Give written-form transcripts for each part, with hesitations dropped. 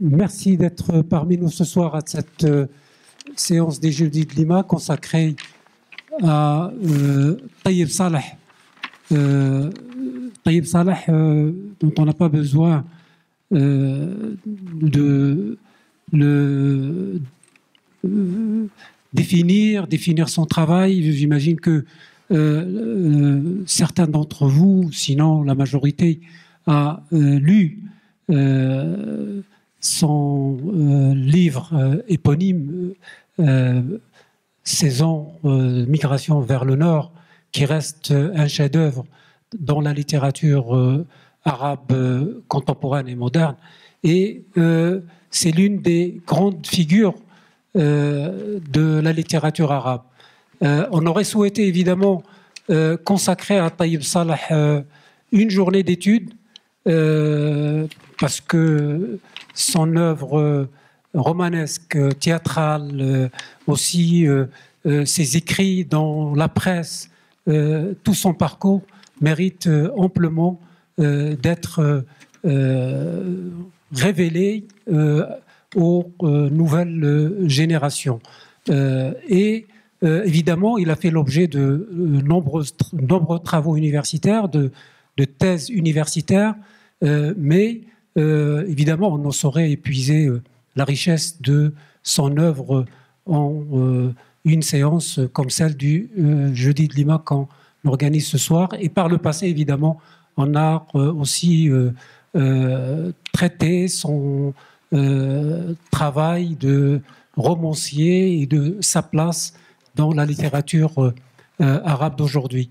Merci d'être parmi nous ce soir à cette séance des Jeudis de Lima consacrée à Taïeb Salah. Taïeb Salah, dont on n'a pas besoin de le définir son travail. J'imagine que certains d'entre vous, sinon la majorité, a lu son livre éponyme Saison migration vers le nord, qui reste un chef-d'œuvre dans la littérature arabe contemporaine et moderne. Et c'est l'une des grandes figures de la littérature arabe. On aurait souhaité évidemment consacrer à Taïeb Salah une journée d'études, parce que son œuvre romanesque, théâtrale, aussi ses écrits dans la presse, tout son parcours mérite amplement d'être révélé aux nouvelles générations. Et évidemment, il a fait l'objet de nombreux travaux universitaires, de thèses universitaires, mais évidemment, on ne saurait épuiser la richesse de son œuvre en une séance comme celle du Jeudi de Lima qu'on organise ce soir. Et par le passé, évidemment, on a aussi traité son travail de romancier et de sa place dans la littérature arabe d'aujourd'hui.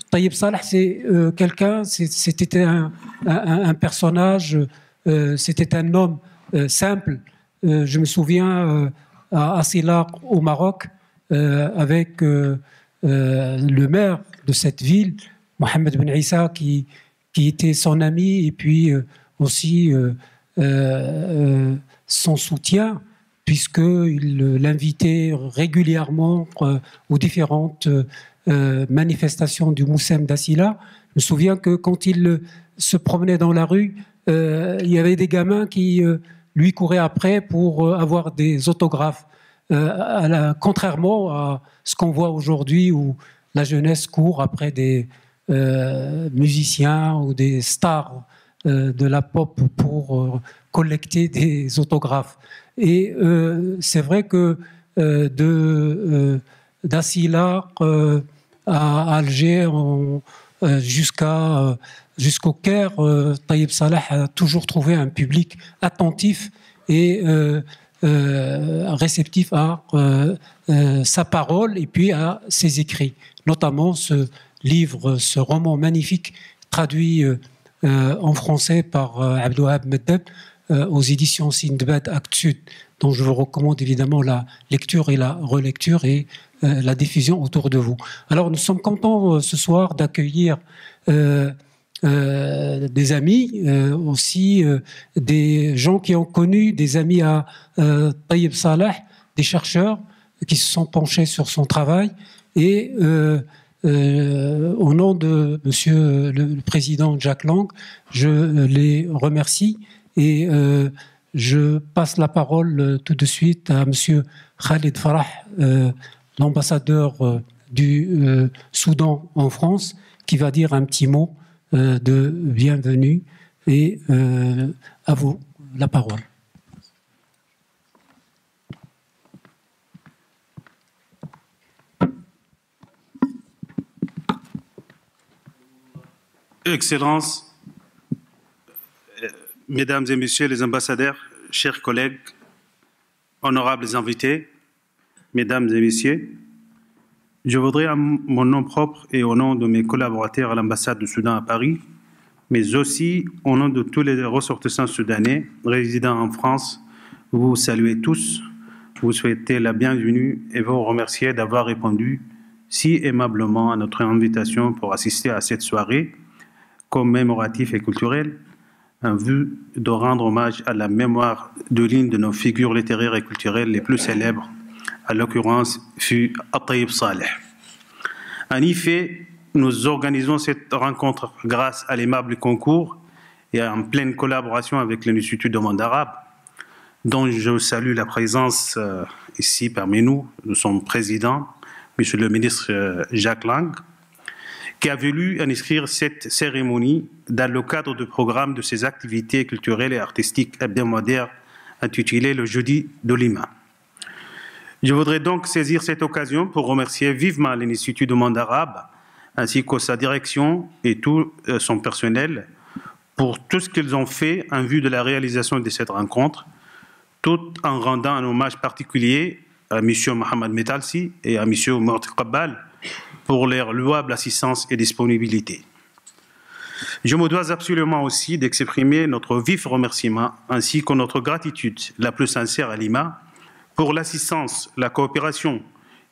Taïeb Salah, c'est quelqu'un, c'était un personnage, c'était un homme simple. Je me souviens à Assila au Maroc, avec le maire de cette ville, Mohamed Ben Issa, qui était son ami, et puis aussi son soutien, puisqu'il l'invitait régulièrement aux différentes manifestations du Moussem d'Assila. Je me souviens que quand il se promenait dans la rue, il y avait des gamins qui lui couraient après pour avoir des autographes, contrairement à ce qu'on voit aujourd'hui où la jeunesse court après des musiciens ou des stars de la pop pour collecter des autographes. Et c'est vrai que d'Assila à Alger jusqu'au Caire, Taïeb Salah a toujours trouvé un public attentif et réceptif à sa parole et puis à ses écrits, notamment ce livre, ce roman magnifique traduit en français par Abdouhab Meddeb aux éditions Sindbad Actes Sud, dont je vous recommande évidemment la lecture et la relecture et la diffusion autour de vous. Alors nous sommes contents ce soir d'accueillir des amis, aussi des gens qui ont connu, des amis à Taïeb Salah, des chercheurs qui se sont penchés sur son travail. Et au nom de Monsieur le Président Jack Lang, je les remercie et je passe la parole tout de suite à Monsieur Khalid Farah, l'ambassadeur du Soudan en France, qui va dire un petit mot de bienvenue. Et à vous la parole. Excellences, Mesdames et Messieurs les ambassadeurs, chers collègues, honorables invités, Mesdames et Messieurs, je voudrais à mon nom propre et au nom de mes collaborateurs à l'ambassade du Soudan à Paris, mais aussi au nom de tous les ressortissants soudanais résidant en France, vous saluer tous, vous souhaiter la bienvenue et vous remercier d'avoir répondu si aimablement à notre invitation pour assister à cette soirée commémorative et culturelle, en vue de rendre hommage à la mémoire de l'une de nos figures littéraires et culturelles les plus célèbres, à l'occurrence fut Taïeb Salah. En effet, nous organisons cette rencontre grâce à l'aimable concours et en pleine collaboration avec l'Institut du monde arabe, dont je salue la présence ici parmi nous, de son président, Monsieur le ministre Jacques Lang, qui a voulu inscrire cette cérémonie dans le cadre du programme de ses activités culturelles et artistiques hebdomadaires intitulé le Jeudi de Lima. Je voudrais donc saisir cette occasion pour remercier vivement l'Institut du monde arabe ainsi que sa direction et tout son personnel pour tout ce qu'ils ont fait en vue de la réalisation de cette rencontre, tout en rendant un hommage particulier à M. Mohamed Metalsi et à M. Morti Qabbal pour leur louable assistance et disponibilité. Je me dois absolument aussi d'exprimer notre vif remerciement ainsi que notre gratitude la plus sincère à Lima pour l'assistance, la coopération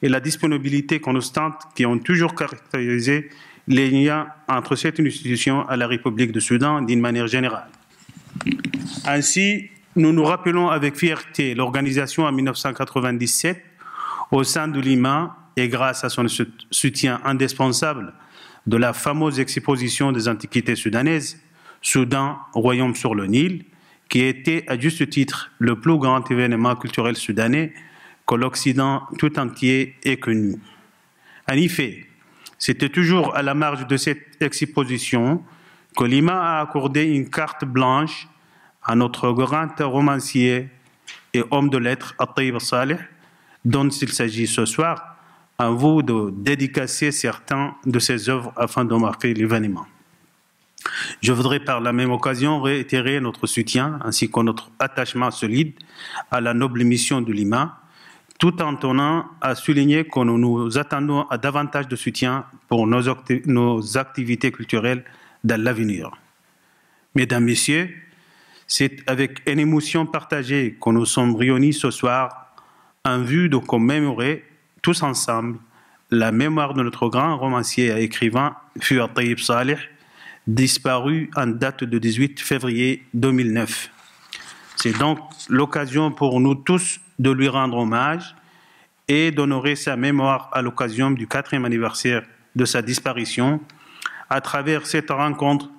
et la disponibilité constante qui ont toujours caractérisé les liens entre cette institution et la République du Soudan d'une manière générale. Ainsi, nous nous rappelons avec fierté l'organisation en 1997 au sein de Lima et grâce à son soutien indispensable de la fameuse exposition des antiquités soudanaises, Soudan, Royaume sur le Nil, qui était à juste titre le plus grand événement culturel soudanais que l'Occident tout entier ait connu. En effet, c'était toujours à la marge de cette exposition que Lima a accordé une carte blanche à notre grand romancier et homme de lettres, At-Tayyib Saleh, dont il s'agit ce soir, à vous de dédicacer certains de ses œuvres afin de marquer l'événement. Je voudrais par la même occasion réitérer notre soutien ainsi que notre attachement solide à la noble mission de Lima, tout en tenant à souligner que nous nous attendons à davantage de soutien pour nos activités culturelles dans l'avenir. Mesdames, Messieurs, c'est avec une émotion partagée que nous sommes réunis ce soir en vue de commémorer tous ensemble la mémoire de notre grand romancier et écrivain Fuad Tayyib Saleh, disparu en date de 18 février 2009. C'est donc l'occasion pour nous tous de lui rendre hommage et d'honorer sa mémoire à l'occasion du 4e anniversaire de sa disparition à travers cette rencontre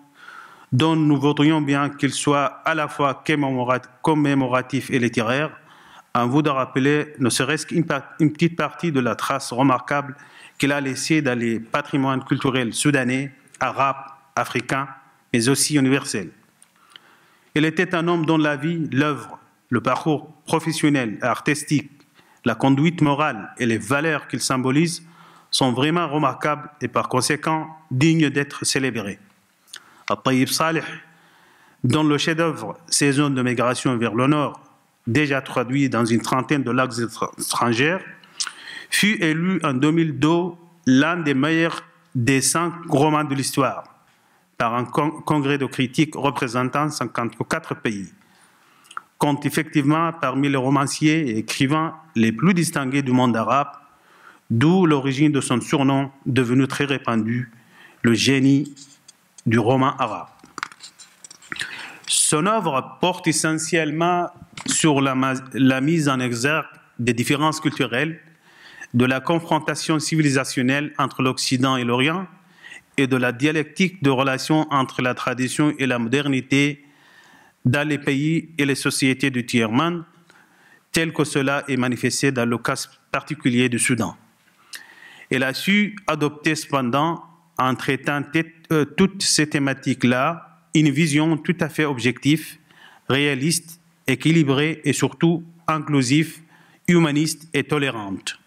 dont nous voudrions bien qu'il soit à la fois commémoratif et littéraire, en vous de rappeler ne serait-ce qu'une petite partie de la trace remarquable qu'il a laissée dans les patrimoines culturels soudanais, arabes, africains, mais aussi universels. Il était un homme dont la vie, l'œuvre, le parcours professionnel et artistique, la conduite morale et les valeurs qu'il symbolise sont vraiment remarquables et par conséquent dignes d'être célébrés. At-Tayyib Saleh, dont le chef-d'œuvre Saison de migration vers le nord, déjà traduit dans une trentaine de langues étrangères, fut élu en 2002 l'un des meilleurs des 5 romans de l'histoire par un congrès de critiques représentant 54 pays. Compte effectivement parmi les romanciers et écrivains les plus distingués du monde arabe, d'où l'origine de son surnom devenu très répandu, le génie du roman arabe. Son œuvre porte essentiellement sur la mise en exergue des différences culturelles, de la confrontation civilisationnelle entre l'Occident et l'Orient et de la dialectique de relations entre la tradition et la modernité dans les pays et les sociétés du tiers-monde, tel que cela est manifesté dans le cas particulier du Soudan. Elle a su adopter cependant, en traitant toutes ces thématiques-là, une vision tout à fait objective, réaliste, équilibrée et surtout inclusive, humaniste et tolérante.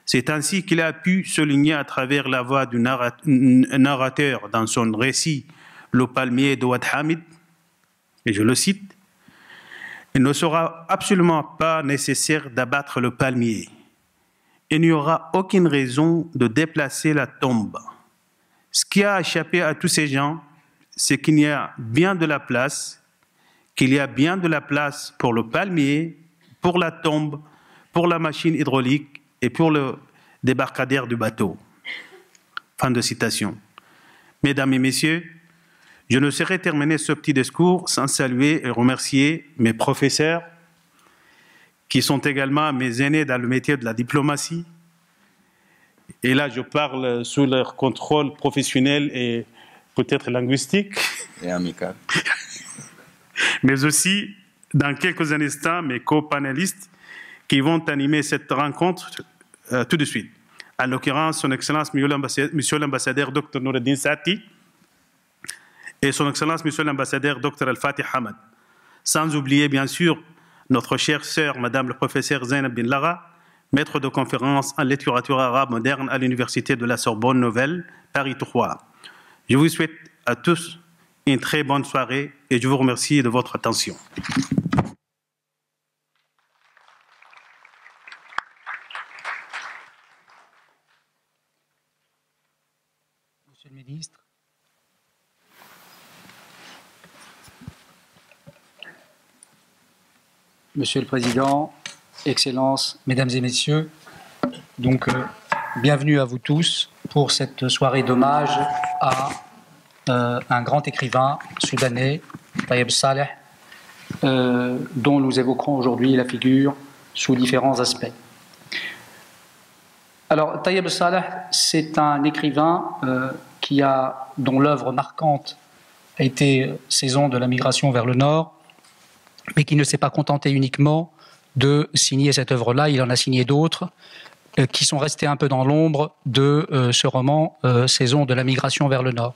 C'est ainsi qu'il a pu souligner à travers la voix du narrateur dans son récit « Le palmier de Wad Hamid », et je le cite, « Il ne sera absolument pas nécessaire d'abattre le palmier. Il n'y aura aucune raison de déplacer la tombe. Ce qui a échappé à tous ces gens, c'est qu'il y a bien de la place, pour le palmier, pour la tombe, pour la machine hydraulique et pour le débarcadère du bateau. » Fin de citation. Mesdames et messieurs, je ne saurais terminer ce petit discours sans saluer et remercier mes professeurs, qui sont également mes aînés dans le métier de la diplomatie. Et là, je parle sous leur contrôle professionnel et peut-être linguistique. Et amical. Mais aussi, dans quelques instants, mes co-panélistes qui vont animer cette rencontre tout de suite. En l'occurrence, Son Excellence Monsieur l'ambassadeur Dr Noureddin Sati et Son Excellence Monsieur l'ambassadeur Dr Al-Fatih Hamad. Sans oublier, bien sûr, notre chère sœur, Madame le professeur Zainab Bin Lara, maître de conférence en littérature arabe moderne à l'Université de la Sorbonne Nouvelle, Paris 3. Je vous souhaite à tous une très bonne soirée et je vous remercie de votre attention. Monsieur le ministre. Monsieur le Président, Excellences, Mesdames et Messieurs, donc bienvenue à vous tous pour cette soirée d'hommage à un grand écrivain soudanais, Tayeb Saleh, dont nous évoquerons aujourd'hui la figure sous différents aspects. Alors, Tayeb Saleh, c'est un écrivain dont l'œuvre marquante a été Saison de la migration vers le Nord, mais qui ne s'est pas contenté uniquement de signer cette œuvre-là. Il en a signé d'autres qui sont restés un peu dans l'ombre de ce roman Saison de la migration vers le Nord.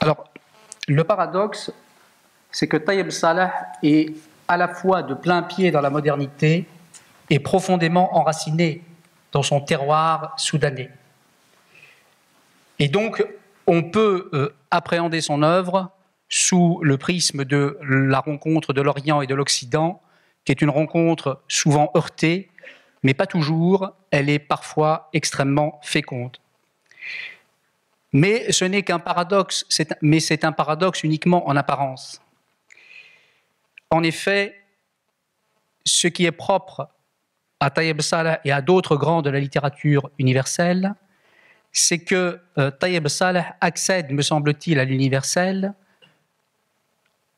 Alors, le paradoxe, c'est que Tayeb Saleh est à la fois de plein pied dans la modernité et profondément enraciné dans son terroir soudanais. Et donc, on peut appréhender son œuvre sous le prisme de la rencontre de l'Orient et de l'Occident, qui est une rencontre souvent heurtée, mais pas toujours, elle est parfois extrêmement féconde. Mais ce n'est qu'un paradoxe, c'est un paradoxe uniquement en apparence. En effet, ce qui est propre à Tayeb Saleh et à d'autres grands de la littérature universelle, c'est que Tayeb Saleh accède, me semble-t-il, à l'universel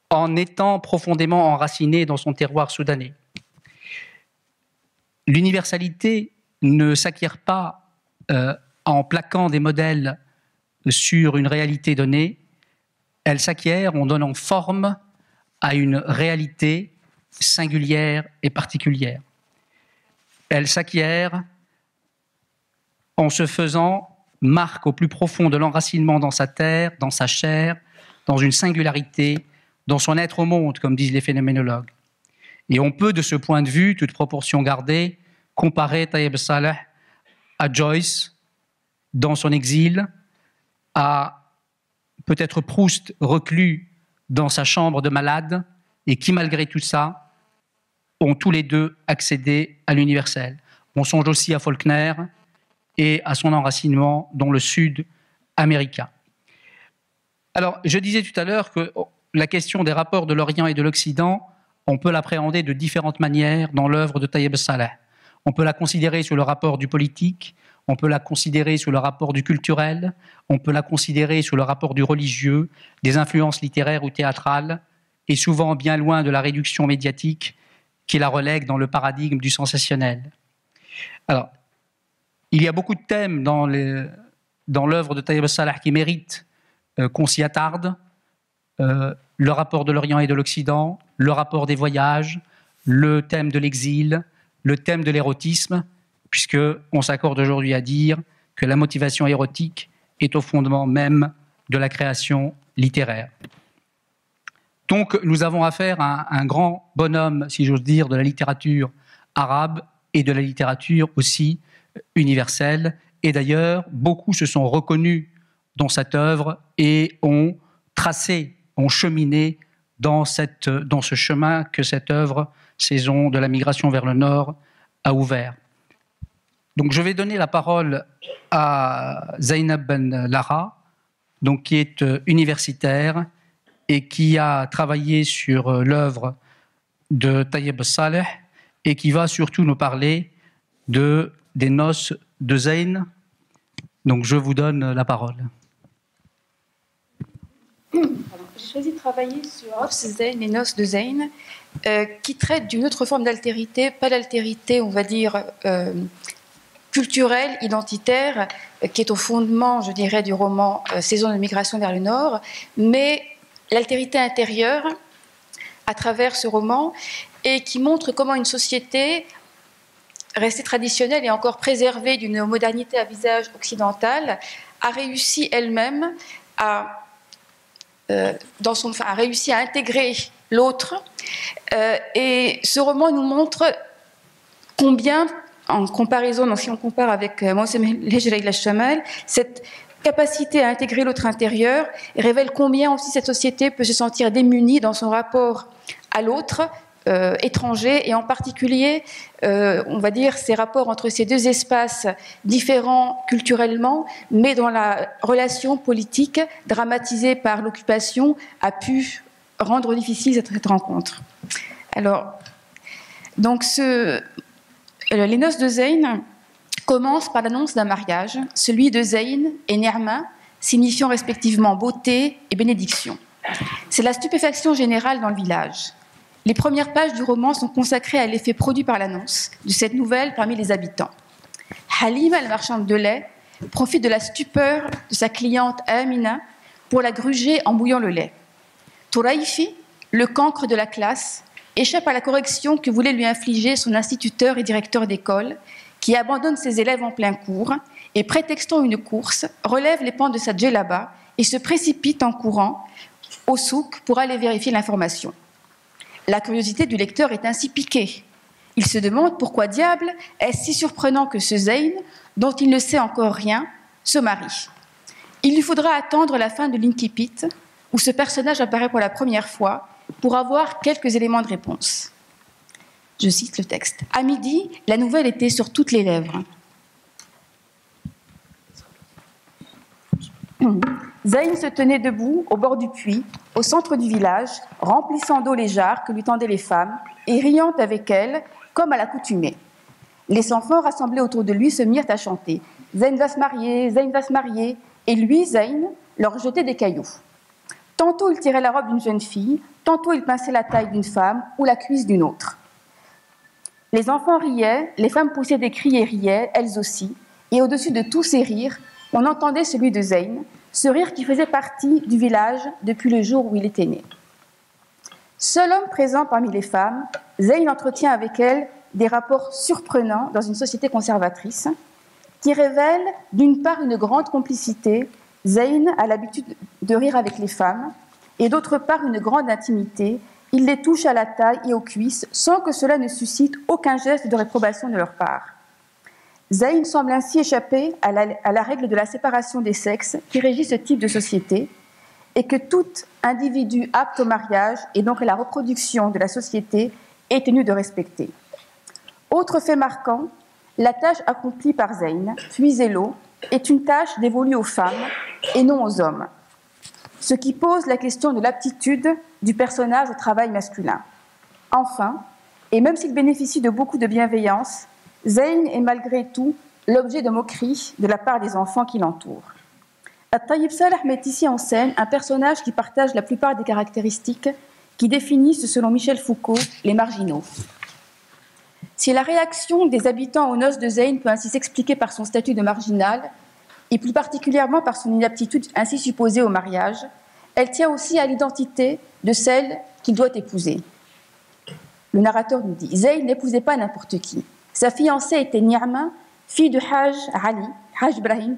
en étant profondément enraciné dans son terroir soudanais. L'universalité ne s'acquiert pas en plaquant des modèles sur une réalité donnée, elle s'acquiert en donnant forme à une réalité singulière et particulière. Elle s'acquiert en se faisant marque au plus profond de l'enracinement dans sa terre, dans sa chair, dans une singularité, dans son être au monde, comme disent les phénoménologues. Et on peut, de ce point de vue, toute proportion gardée, comparer Tayeb Saleh à Joyce dans son exil, à peut-être Proust reclus dans sa chambre de malade, et qui, malgré tout ça, ont tous les deux accédé à l'universel. On songe aussi à Faulkner et à son enracinement dans le Sud américain. Alors, je disais tout à l'heure que la question des rapports de l'Orient et de l'Occident, on peut l'appréhender de différentes manières dans l'œuvre de Tayeb Saleh. On peut la considérer sous le rapport du politique, on peut la considérer sous le rapport du culturel, on peut la considérer sous le rapport du religieux, des influences littéraires ou théâtrales, et souvent bien loin de la réduction médiatique qui la relègue dans le paradigme du sensationnel. Alors, il y a beaucoup de thèmes dans l'œuvre de Tayeb Saleh qui méritent qu'on s'y attarde. Le rapport de l'Orient et de l'Occident, le rapport des voyages, le thème de l'exil, le thème de l'érotisme, puisqu'on s'accorde aujourd'hui à dire que la motivation érotique est au fondement même de la création littéraire. Donc nous avons affaire à un grand bonhomme, si j'ose dire, de la littérature arabe et de la littérature aussi universelle. Et d'ailleurs, beaucoup se sont reconnus dans cette œuvre et ont tracé, ont cheminé dans ce chemin que cette œuvre, Saison de la migration vers le Nord, a ouvert. Donc je vais donner la parole à Zainab Ben Lara, donc, qui est universitaire et qui a travaillé sur l'œuvre de Tayeb Saleh et qui va surtout nous parler des noces de Zayn. Donc je vous donne la parole. J'ai choisi de travailler sur Hafs Zayn, les noces de Zayn, qui traite d'une autre forme d'altérité, pas l'altérité, on va dire, culturel, identitaire, qui est au fondement, je dirais, du roman Saison de migration vers le Nord, mais l'altérité intérieure à travers ce roman et qui montre comment une société restée traditionnelle et encore préservée d'une modernité à visage occidental a réussi elle-même à réussi à intégrer l'autre. Et ce roman nous montre combien, en comparaison, donc si on compare avec Mawsim al-Hijra ila al-Shamal, cette capacité à intégrer l'autre intérieur révèle combien aussi cette société peut se sentir démunie dans son rapport à l'autre étranger, et en particulier, on va dire, ces rapports entre ces deux espaces différents culturellement, mais dont la relation politique, dramatisée par l'occupation, a pu rendre difficile cette rencontre. Alors, donc les noces de Zeyn commencent par l'annonce d'un mariage, celui de Zeyn et Ni'ma, signifiant respectivement beauté et bénédiction. C'est la stupéfaction générale dans le village. Les premières pages du roman sont consacrées à l'effet produit par l'annonce de cette nouvelle parmi les habitants. Halima, la marchande de lait, profite de la stupeur de sa cliente Amina pour la gruger en bouillant le lait. Touraïfi, le cancre de la classe, échappe à la correction que voulait lui infliger son instituteur et directeur d'école, qui abandonne ses élèves en plein cours et, prétextant une course, relève les pans de sa djellaba et se précipite en courant au souk pour aller vérifier l'information. La curiosité du lecteur est ainsi piquée. Il se demande pourquoi diable est-ce si surprenant que ce Zeyn, dont il ne sait encore rien, se marie. Il lui faudra attendre la fin de l'Inkipit, où ce personnage apparaît pour la première fois, pour avoir quelques éléments de réponse. Je cite le texte. À midi, la nouvelle était sur toutes les lèvres. Zeyn se tenait debout au bord du puits, au centre du village, remplissant d'eau les jarres que lui tendaient les femmes et riant avec elles, comme à l'accoutumée. Les enfants rassemblés autour de lui se mirent à chanter « Zeyn va se marier, Zeyn va se marier » et lui, Zeyn, leur jetait des cailloux. Tantôt il tirait la robe d'une jeune fille, tantôt il pinçait la taille d'une femme ou la cuisse d'une autre. Les enfants riaient, les femmes poussaient des cris et riaient, elles aussi, et au-dessus de tous ces rires, on entendait celui de Zeyn, ce rire qui faisait partie du village depuis le jour où il était né. Seul homme présent parmi les femmes, Zeyn entretient avec elles des rapports surprenants dans une société conservatrice qui révèlent d'une part une grande complicité. Zeyn a l'habitude de rire avec les femmes et d'autre part une grande intimité. Il les touche à la taille et aux cuisses sans que cela ne suscite aucun geste de réprobation de leur part. Zeyn semble ainsi échapper à la règle de la séparation des sexes qui régit ce type de société et que tout individu apte au mariage et donc à la reproduction de la société est tenu de respecter. Autre fait marquant, la tâche accomplie par Zeyn, puiser l'eau, est une tâche dévolue aux femmes et non aux hommes, ce qui pose la question de l'aptitude du personnage au travail masculin. Enfin, et même s'il bénéficie de beaucoup de bienveillance, Zeyn est malgré tout l'objet de moqueries de la part des enfants qui l'entourent. At-Tayyib Salah met ici en scène un personnage qui partage la plupart des caractéristiques qui définissent, selon Michel Foucault, les marginaux. Si la réaction des habitants aux noces de Zeyn peut ainsi s'expliquer par son statut de marginal, et plus particulièrement par son inaptitude ainsi supposée au mariage, elle tient aussi à l'identité de celle qu'il doit épouser. Le narrateur nous dit « Zeyn n'épousait pas n'importe qui. Sa fiancée était Ni'ma, fille de Hajj Ibrahim,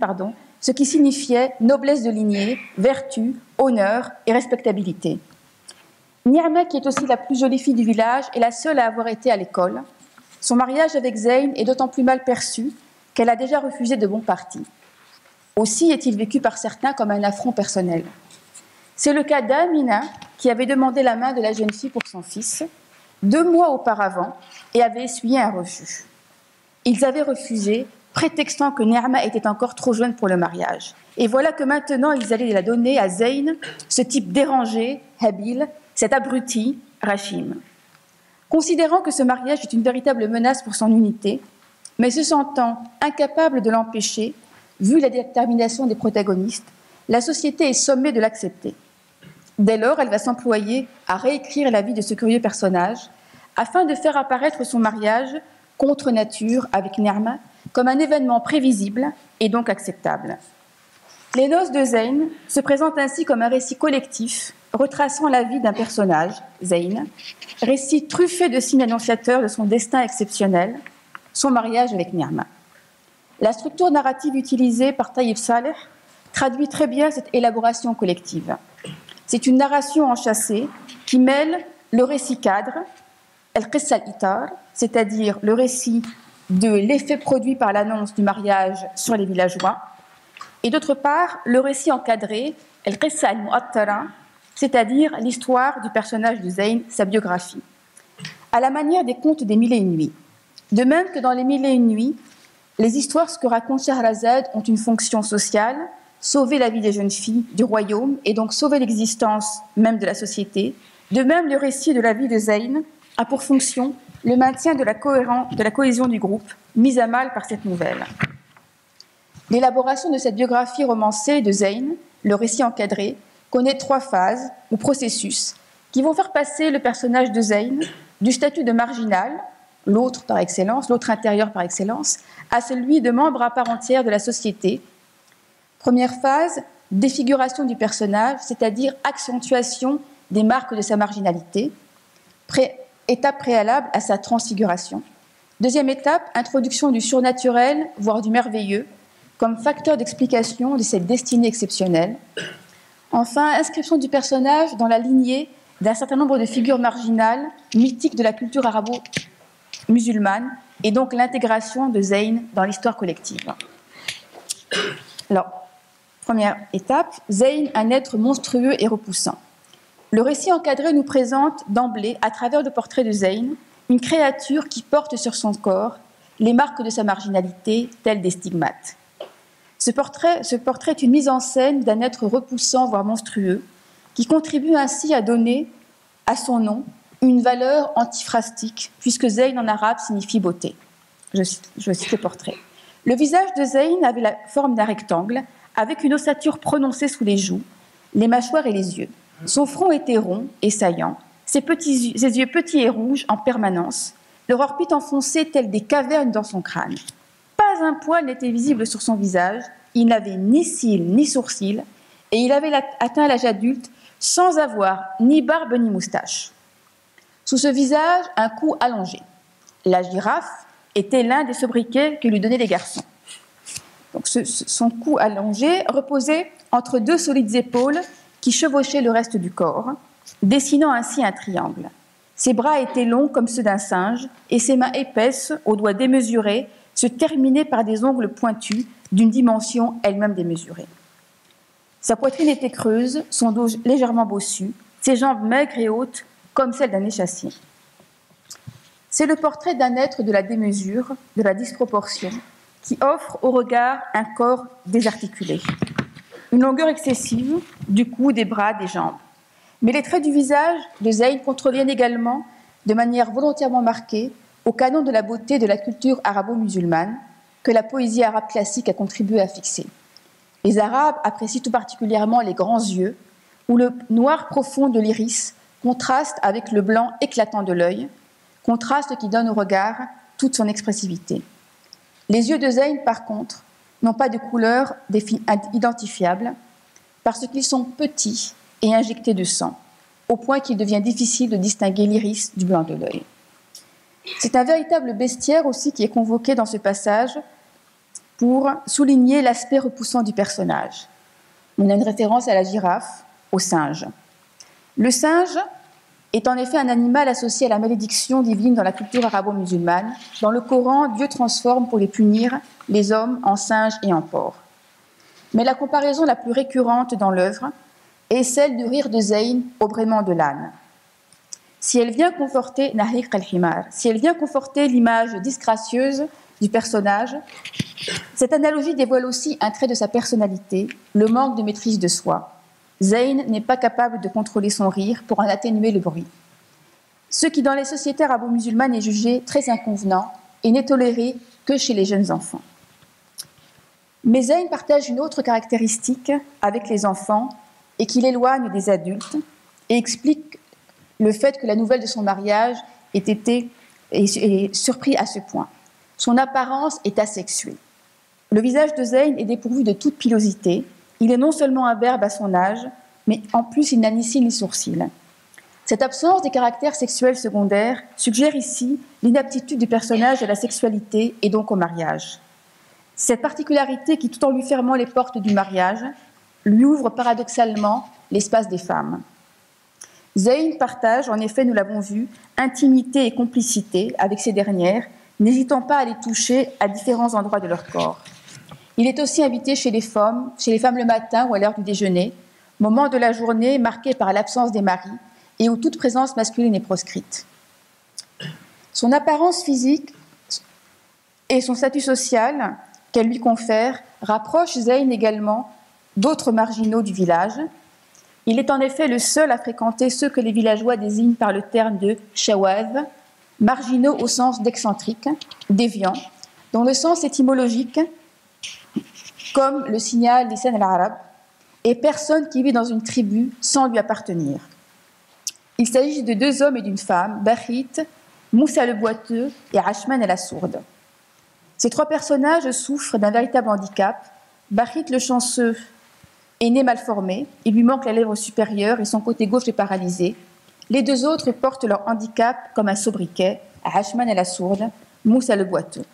ce qui signifiait noblesse de lignée, vertu, honneur et respectabilité. Ni'ma, qui est aussi la plus jolie fille du village, est la seule à avoir été à l'école. Son mariage avec Zeyn est d'autant plus mal perçu qu'elle a déjà refusé de bon parti. Aussi est-il vécu par certains comme un affront personnel. C'est le cas d'Amina, qui avait demandé la main de la jeune fille pour son fils 2 mois auparavant et avait essuyé un refus. Ils avaient refusé, prétextant que Ni'ma était encore trop jeune pour le mariage. Et voilà que maintenant ils allaient la donner à Zeyn, ce type dérangé, habile, cet abruti, Rachim. Considérant que ce mariage est une véritable menace pour son unité, mais se sentant incapable de l'empêcher, vu la détermination des protagonistes, la société est sommée de l'accepter. Dès lors, elle va s'employer à réécrire la vie de ce curieux personnage, afin de faire apparaître son mariage contre nature avec Ni'ma comme un événement prévisible et donc acceptable. Les noces de Zeyn se présentent ainsi comme un récit collectif retraçant la vie d'un personnage, Zeyn, récit truffé de signes annonciateurs de son destin exceptionnel, son mariage avec Ni'ama. La structure narrative utilisée par Taïb Saleh traduit très bien cette élaboration collective. C'est une narration enchâssée qui mêle le récit cadre, al-qissa al-itar, c'est-à-dire le récit de l'effet produit par l'annonce du mariage sur les villageois, et d'autre part, le récit encadré, al-qissa al-mu'attara, c'est-à-dire l'histoire du personnage de Zeyn, sa biographie, à la manière des contes des Mille et une nuits. De même que dans les Mille et une nuits, les histoires que raconte Shahrazad ont une fonction sociale, sauver la vie des jeunes filles du royaume et donc sauver l'existence même de la société. De même, le récit de la vie de Zeyn a pour fonction le maintien de la cohésion du groupe, mise à mal par cette nouvelle. L'élaboration de cette biographie romancée de Zeyn, le récit encadré, connaît 3 phases ou processus qui vont faire passer le personnage de Zeyn du statut de marginal, l'autre par excellence, l'autre intérieur par excellence, à celui de membre à part entière de la société. Première phase, défiguration du personnage, c'est-à-dire accentuation des marques de sa marginalité, étape préalable à sa transfiguration. Deuxième étape, introduction du surnaturel, voire du merveilleux, comme facteur d'explication de cette destinée exceptionnelle. Enfin, inscription du personnage dans la lignée d'un certain nombre de figures marginales, mythiques de la culture arabo-musulmane, et donc l'intégration de Zeyn dans l'histoire collective. Alors, première étape, Zeyn, un être monstrueux et repoussant. Le récit encadré nous présente d'emblée, à travers le portrait de Zeyn, une créature qui porte sur son corps les marques de sa marginalité, telles des stigmates. Ce portrait est une mise en scène d'un être repoussant, voire monstrueux, qui contribue ainsi à donner à son nom une valeur antiphrastique, puisque Zeyn en arabe signifie beauté. Je cite le portrait. Le visage de Zeyn avait la forme d'un rectangle, avec une ossature prononcée sous les joues, les mâchoires et les yeux. Son front était rond et saillant, ses yeux petits et rouges en permanence, leur orbite enfoncée telle des cavernes dans son crâne. Pas un poil n'était visible sur son visage, il n'avait ni cils ni sourcils, et il avait atteint l'âge adulte sans avoir ni barbe ni moustache. Sous ce visage, un cou allongé. La girafe était l'un des sobriquets que lui donnaient les garçons. Donc son cou allongé reposait entre 2 solides épaules qui chevauchaient le reste du corps, dessinant ainsi un triangle. Ses bras étaient longs comme ceux d'un singe et ses mains épaisses, aux doigts démesurés, se terminaient par des ongles pointus d'une dimension elle-même démesurée. Sa poitrine était creuse, son dos légèrement bossu, ses jambes maigres et hautes comme celles d'un échassier. C'est le portrait d'un être de la démesure, de la disproportion, qui offre au regard un corps désarticulé, une longueur excessive du cou, des bras, des jambes. Mais les traits du visage de Zeyn contreviennent également, de manière volontairement marquée, au canon de la beauté de la culture arabo-musulmane que la poésie arabe classique a contribué à fixer. Les Arabes apprécient tout particulièrement les grands yeux, où le noir profond de l'iris contraste avec le blanc éclatant de l'œil, contraste qui donne au regard toute son expressivité. Les yeux de Zeyn, par contre, n'ont pas de couleur identifiable parce qu'ils sont petits et injectés de sang, au point qu'il devient difficile de distinguer l'iris du blanc de l'œil. C'est un véritable bestiaire aussi qui est convoqué dans ce passage pour souligner l'aspect repoussant du personnage. On a une référence à la girafe, au singe. Le singe est en effet un animal associé à la malédiction divine dans la culture arabo-musulmane. Dans le Coran, Dieu transforme pour les punir les hommes en singes et en porcs. Mais la comparaison la plus récurrente dans l'œuvre est celle du rire de Zeyn au braiement de l'âne. Si elle vient conforter Nahiq al-Himar, si elle vient conforter l'image disgracieuse du personnage, cette analogie dévoile aussi un trait de sa personnalité, le manque de maîtrise de soi. Zeyn n'est pas capable de contrôler son rire pour en atténuer le bruit. Ce qui, dans les sociétés arabo-musulmanes, est jugé très inconvenant et n'est toléré que chez les jeunes enfants. Mais Zeyn partage une autre caractéristique avec les enfants et qui l'éloigne des adultes et explique le fait que la nouvelle de son mariage ait été surpris à ce point. Son apparence est asexuée. Le visage de Zeyn est dépourvu de toute pilosité. Il est non seulement imberbe à son âge, mais en plus il n'a ni cils ni sourcils. Cette absence des caractères sexuels secondaires suggère ici l'inaptitude du personnage à la sexualité et donc au mariage. Cette particularité qui, tout en lui fermant les portes du mariage, lui ouvre paradoxalement l'espace des femmes. Zeyn partage, en effet, nous l'avons vu, intimité et complicité avec ces dernières, n'hésitant pas à les toucher à différents endroits de leur corps. Il est aussi invité chez les femmes le matin ou à l'heure du déjeuner, moment de la journée marqué par l'absence des maris et où toute présence masculine est proscrite. Son apparence physique et son statut social qu'elle lui confère rapprochent Zeyn également d'autres marginaux du village. Il est en effet le seul à fréquenter ceux que les villageois désignent par le terme de shawaz, marginaux au sens d'excentriques, déviants, dont le sens étymologique, comme le signale Lisan al-Arab, est personne qui vit dans une tribu sans lui appartenir. Il s'agit de deux hommes et d'une femme, Bahit, Moussa le boiteux et Ashman la sourde. Ces trois personnages souffrent d'un véritable handicap. Bahit le chanceux est né mal formé, il lui manque la lèvre supérieure et son côté gauche est paralysé. Les deux autres portent leur handicap comme un sobriquet, Ashman la sourde, Moussa le boiteux.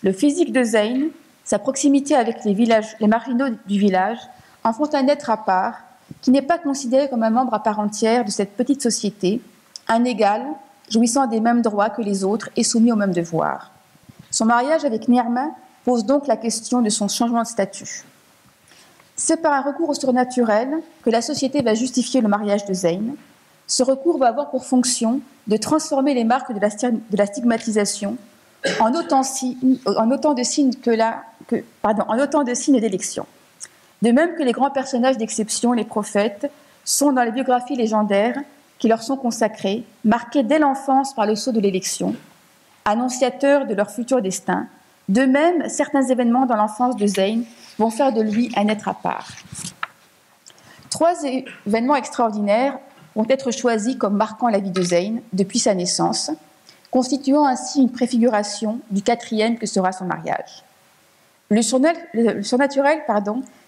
Le physique de Zeyn, sa proximité avec les marginaux du village, en font un être à part, qui n'est pas considéré comme un membre à part entière de cette petite société, un égal, jouissant des mêmes droits que les autres et soumis aux mêmes devoirs. Son mariage avec Ni'ama pose donc la question de son changement de statut. C'est par un recours au surnaturel que la société va justifier le mariage de Zeyn. Ce recours va avoir pour fonction de transformer les marques de la stigmatisation en autant de signes d'élection. De même que les grands personnages d'exception, les prophètes, sont dans les biographies légendaires qui leur sont consacrées, marqués dès l'enfance par le sceau de l'élection, annonciateurs de leur futur destin. De même, certains événements dans l'enfance de Zeyn vont faire de lui un être à part. Trois événements extraordinaires vont être choisis comme marquant la vie de Zeyn depuis sa naissance, constituant ainsi une préfiguration du quatrième que sera son mariage. Le surnaturel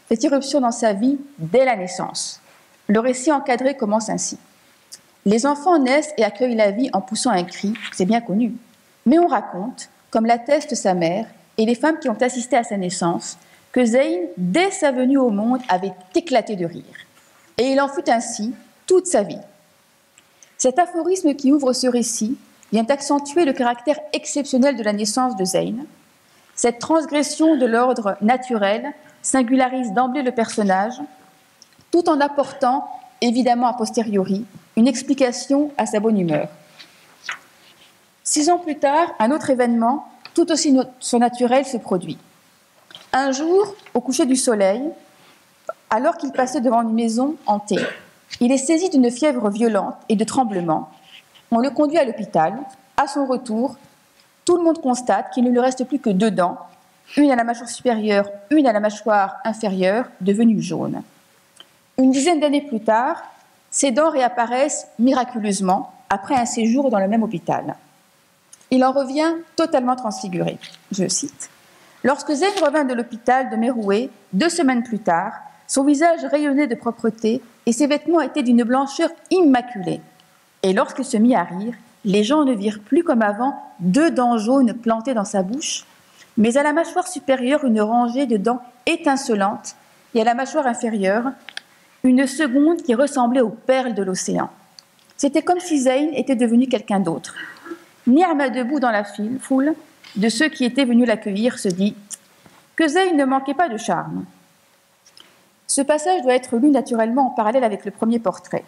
fait irruption dans sa vie dès la naissance. Le récit encadré commence ainsi. Les enfants naissent et accueillent la vie en poussant un cri, c'est bien connu. Mais on raconte, comme l'atteste sa mère et les femmes qui ont assisté à sa naissance, que Zeyn, dès sa venue au monde, avait éclaté de rire. Et il en fut ainsi toute sa vie. Cet aphorisme qui ouvre ce récit vient accentuer le caractère exceptionnel de la naissance de Zeyn. Cette transgression de l'ordre naturel singularise d'emblée le personnage, tout en apportant, évidemment a posteriori, une explication à sa bonne humeur. 6 ans plus tard, un autre événement, tout aussi surnaturel, se produit. Un jour, au coucher du soleil, alors qu'il passait devant une maison hantée, il est saisi d'une fièvre violente et de tremblements. On le conduit à l'hôpital. À son retour, tout le monde constate qu'il ne lui reste plus que 2 dents, une à la mâchoire supérieure, une à la mâchoire inférieure, devenues jaunes. Une dizaine d'années plus tard, ses dents réapparaissent miraculeusement après un séjour dans le même hôpital. Il en revient totalement transfiguré. Je cite. « Lorsque Zeyn revint de l'hôpital de Meroué, 2 semaines plus tard, son visage rayonnait de propreté et ses vêtements étaient d'une blancheur immaculée. Et lorsqu'il se mit à rire, les gens ne virent plus comme avant 2 dents jaunes plantées dans sa bouche, mais à la mâchoire supérieure une rangée de dents étincelantes et à la mâchoire inférieure une seconde qui ressemblait aux perles de l'océan. C'était comme si Zeyn était devenu quelqu'un d'autre. Ni'ama, debout dans la foule de ceux qui étaient venus l'accueillir, se dit que Zeyn ne manquait pas de charme. Ce passage doit être lu naturellement en parallèle avec le premier portrait.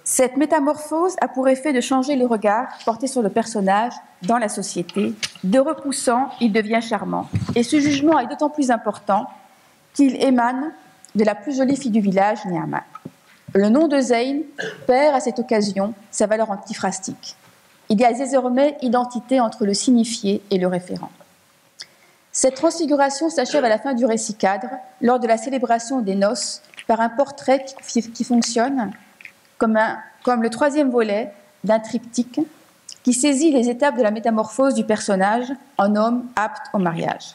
Cette métamorphose a pour effet de changer le regard porté sur le personnage dans la société. De repoussant, il devient charmant. Et ce jugement est d'autant plus important qu'il émane de la plus jolie fille du village, Ni'ama. Le nom de Zeyn perd à cette occasion sa valeur antiphrastique. Il y a désormais identité entre le signifié et le référent. Cette transfiguration s'achève à la fin du récit cadre, lors de la célébration des noces, par un portrait qui fonctionne comme le 3e volet d'un triptyque qui saisit les étapes de la métamorphose du personnage en homme apte au mariage.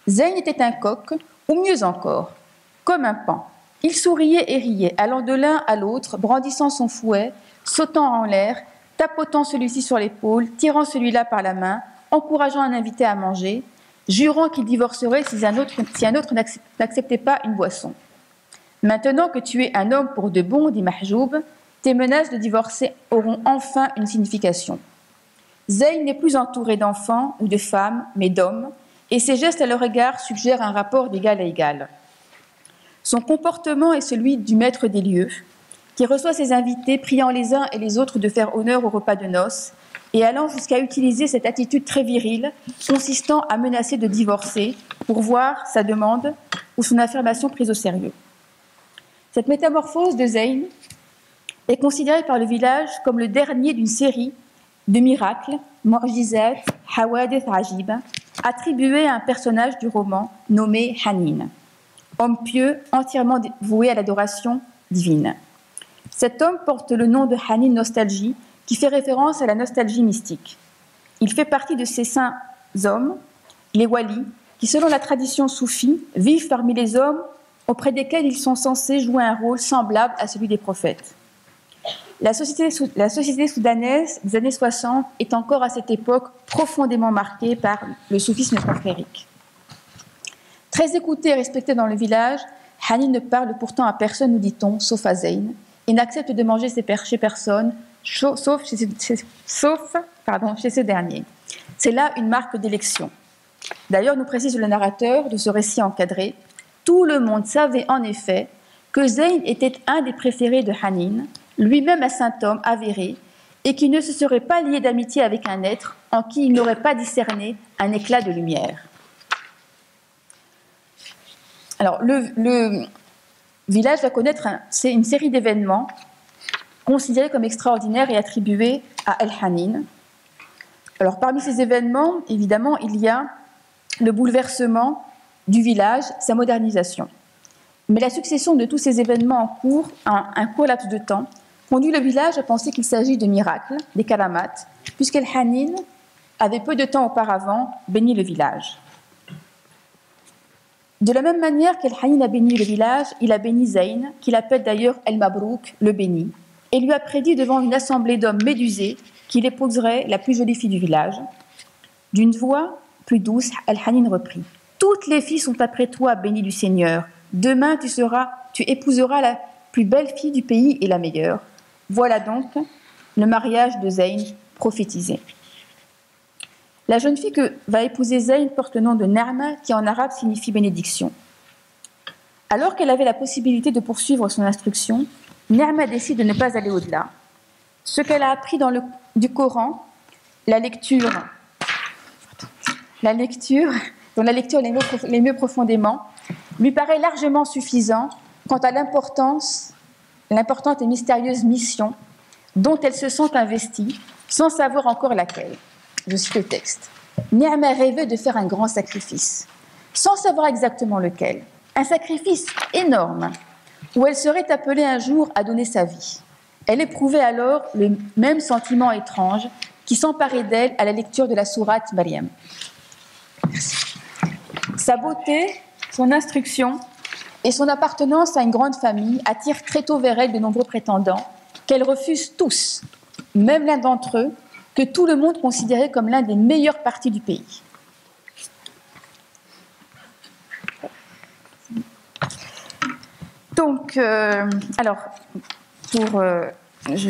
Zeyn était un coq, ou mieux encore, comme un paon. Il souriait et riait, allant de l'un à l'autre, brandissant son fouet, sautant en l'air, tapotant celui-ci sur l'épaule, tirant celui-là par la main, encourageant un invité à manger, jurant qu'il divorcerait si un autre n'acceptait pas une boisson. Maintenant que tu es un homme pour de bon, dit Mahjoub, tes menaces de divorcer auront enfin une signification. Zeyn n'est plus entouré d'enfants ou de femmes, mais d'hommes, et ses gestes à leur égard suggèrent un rapport d'égal à égal. Son comportement est celui du maître des lieux, qui reçoit ses invités, priant les uns et les autres de faire honneur au repas de noces, et allant jusqu'à utiliser cette attitude très virile, consistant à menacer de divorcer pour voir sa demande ou son affirmation prise au sérieux. Cette métamorphose de Zeyn est considérée par le village comme le dernier d'une série de miracles, Mu'jizat, Hawadith Ajib, attribués à un personnage du roman nommé Hanin, homme pieux entièrement voué à l'adoration divine. Cet homme porte le nom de Hanin Nostalgie, qui fait référence à la nostalgie mystique. Il fait partie de ces saints hommes, les walis, qui selon la tradition soufie, vivent parmi les hommes auprès desquels ils sont censés jouer un rôle semblable à celui des prophètes. La société soudanaise des années 60 est encore à cette époque profondément marquée par le soufisme confrérique. Très écouté et respecté dans le village, Hanin ne parle pourtant à personne, nous dit-on, sauf à Zeyn, et n'accepte de manger chez personne, sauf chez ce dernier. C'est là une marque d'élection. D'ailleurs, nous précise le narrateur de ce récit encadré, tout le monde savait en effet que Zeyn était un des préférés de Hanin, lui-même un saint homme avéré, et qui ne se serait pas lié d'amitié avec un être en qui il n'aurait pas discerné un éclat de lumière. Alors, le village va connaître une série d'événements considérés comme extraordinaires et attribués à Al-Hanin. Alors, parmi ces événements, évidemment, il y a le bouleversement du village, sa modernisation. Mais la succession de tous ces événements en cours, un court laps de temps, conduit le village à penser qu'il s'agit de miracles, des karamats, puisqu'Al-Hanin avait peu de temps auparavant béni le village. De la même manière qu'Al-Hanin a béni le village, il a béni Zeyn, qu'il appelle d'ailleurs El-Mabrouk, le béni, et lui a prédit devant une assemblée d'hommes médusés qu'il épouserait la plus jolie fille du village. D'une voix plus douce, Al-Hanin reprit « Toutes les filles sont après toi, bénies du Seigneur. Demain, tu épouseras la plus belle fille du pays et la meilleure. » Voilà donc le mariage de Zeyn prophétisé. La jeune fille que va épouser Zeyn porte le nom de Nerma, qui en arabe signifie bénédiction. Alors qu'elle avait la possibilité de poursuivre son instruction, Nerma décide de ne pas aller au-delà. Ce qu'elle a appris du Coran, la lecture dont la lecture l'émeut profondément, lui paraît largement suffisant quant à l'importante et mystérieuse mission dont elle se sent investie, sans savoir encore laquelle. Je cite le texte. Nerma rêvait de faire un grand sacrifice, sans savoir exactement lequel. Un sacrifice énorme, où elle serait appelée un jour à donner sa vie. Elle éprouvait alors le même sentiment étrange qui s'emparait d'elle à la lecture de la sourate Maryam. Sa beauté, son instruction et son appartenance à une grande famille attirent très tôt vers elle de nombreux prétendants qu'elle refuse tous, même l'un d'entre eux, que tout le monde considérait comme l'un des meilleurs partis du pays. Donc, je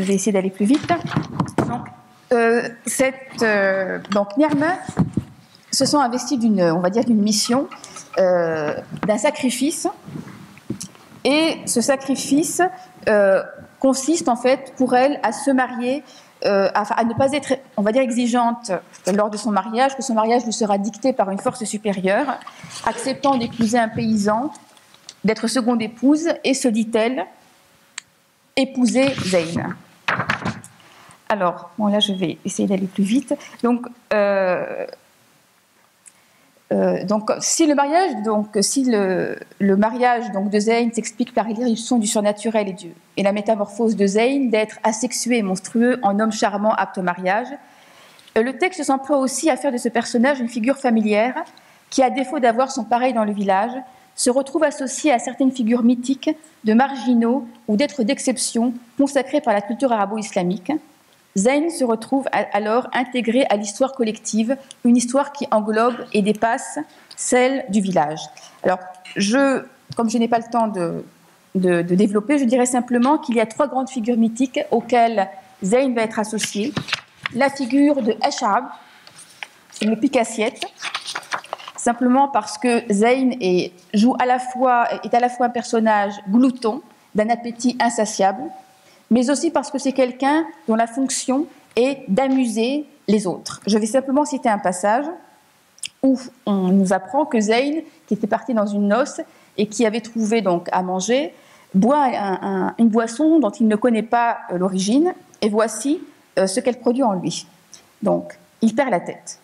vais essayer d'aller plus vite. Donc, Nerma se sont investis d'une mission, d'un sacrifice, et ce sacrifice consiste en fait pour elle à se marier, à ne pas être, on va dire, exigeante lors de son mariage, que son mariage lui sera dicté par une force supérieure, acceptant d'épouser un paysan, d'être seconde épouse, et se dit-elle, épouser Zeyn. Alors, bon là je vais essayer d'aller plus vite. Donc, Donc, si le mariage de Zayn s'explique par l'irruption du surnaturel et la métamorphose de Zayn d'être asexué et monstrueux en homme charmant apte au mariage, le texte s'emploie aussi à faire de ce personnage une figure familière qui, à défaut d'avoir son pareil dans le village, se retrouve associée à certaines figures mythiques de marginaux ou d'êtres d'exception consacrés par la culture arabo-islamique. Zayn se retrouve alors intégré à l'histoire collective, une histoire qui englobe et dépasse celle du village. Alors, comme je n'ai pas le temps de développer, je dirais simplement qu'il y a 3 grandes figures mythiques auxquelles Zayn va être associé. La figure de Ash'ab, le pique-assiette, simplement parce que Zayn est à la fois un personnage glouton, d'un appétit insatiable, mais aussi parce que c'est quelqu'un dont la fonction est d'amuser les autres. Je vais simplement citer un passage où on nous apprend que Zayn, qui était parti dans une noce et qui avait trouvé donc à manger, boit une boisson dont il ne connaît pas l'origine, et voici ce qu'elle produit en lui. Donc, il perd la tête.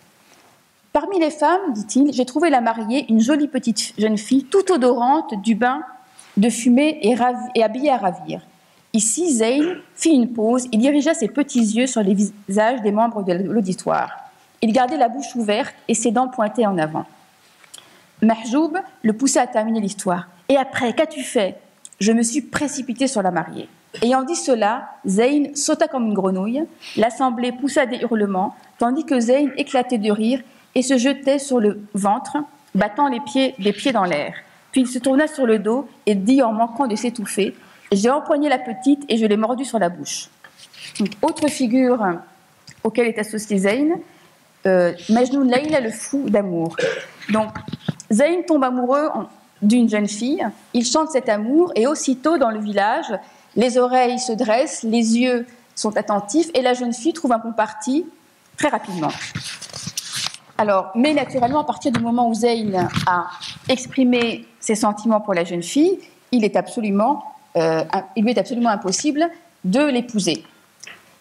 Parmi les femmes, dit-il, j'ai trouvé la mariée, une jolie petite jeune fille, toute odorante du bain de fumée et habillée à ravir. Ici, Zayn fit une pause, il dirigea ses petits yeux sur les visages des membres de l'auditoire. Il gardait la bouche ouverte et ses dents pointées en avant. Mahjoub le poussa à terminer l'histoire. « Et après, qu'as-tu fait ?» « Je me suis précipité sur la mariée. » Ayant dit cela, Zayn sauta comme une grenouille. L'assemblée poussa des hurlements, tandis que Zayn éclatait de rire et se jetait sur le ventre, battant les pieds dans l'air. Puis il se tourna sur le dos et dit en manquant de s'étouffer: « J'ai empoigné la petite et je l'ai mordue sur la bouche. » Donc, autre figure auquel est associé Zayn, Majnoun Layla, le fou d'amour. Donc, Zayn tombe amoureux d'une jeune fille, il chante cet amour et aussitôt dans le village, les oreilles se dressent, les yeux sont attentifs et la jeune fille trouve un bon parti très rapidement. Alors, mais naturellement, à partir du moment où Zayn a exprimé ses sentiments pour la jeune fille, il lui est absolument impossible de l'épouser.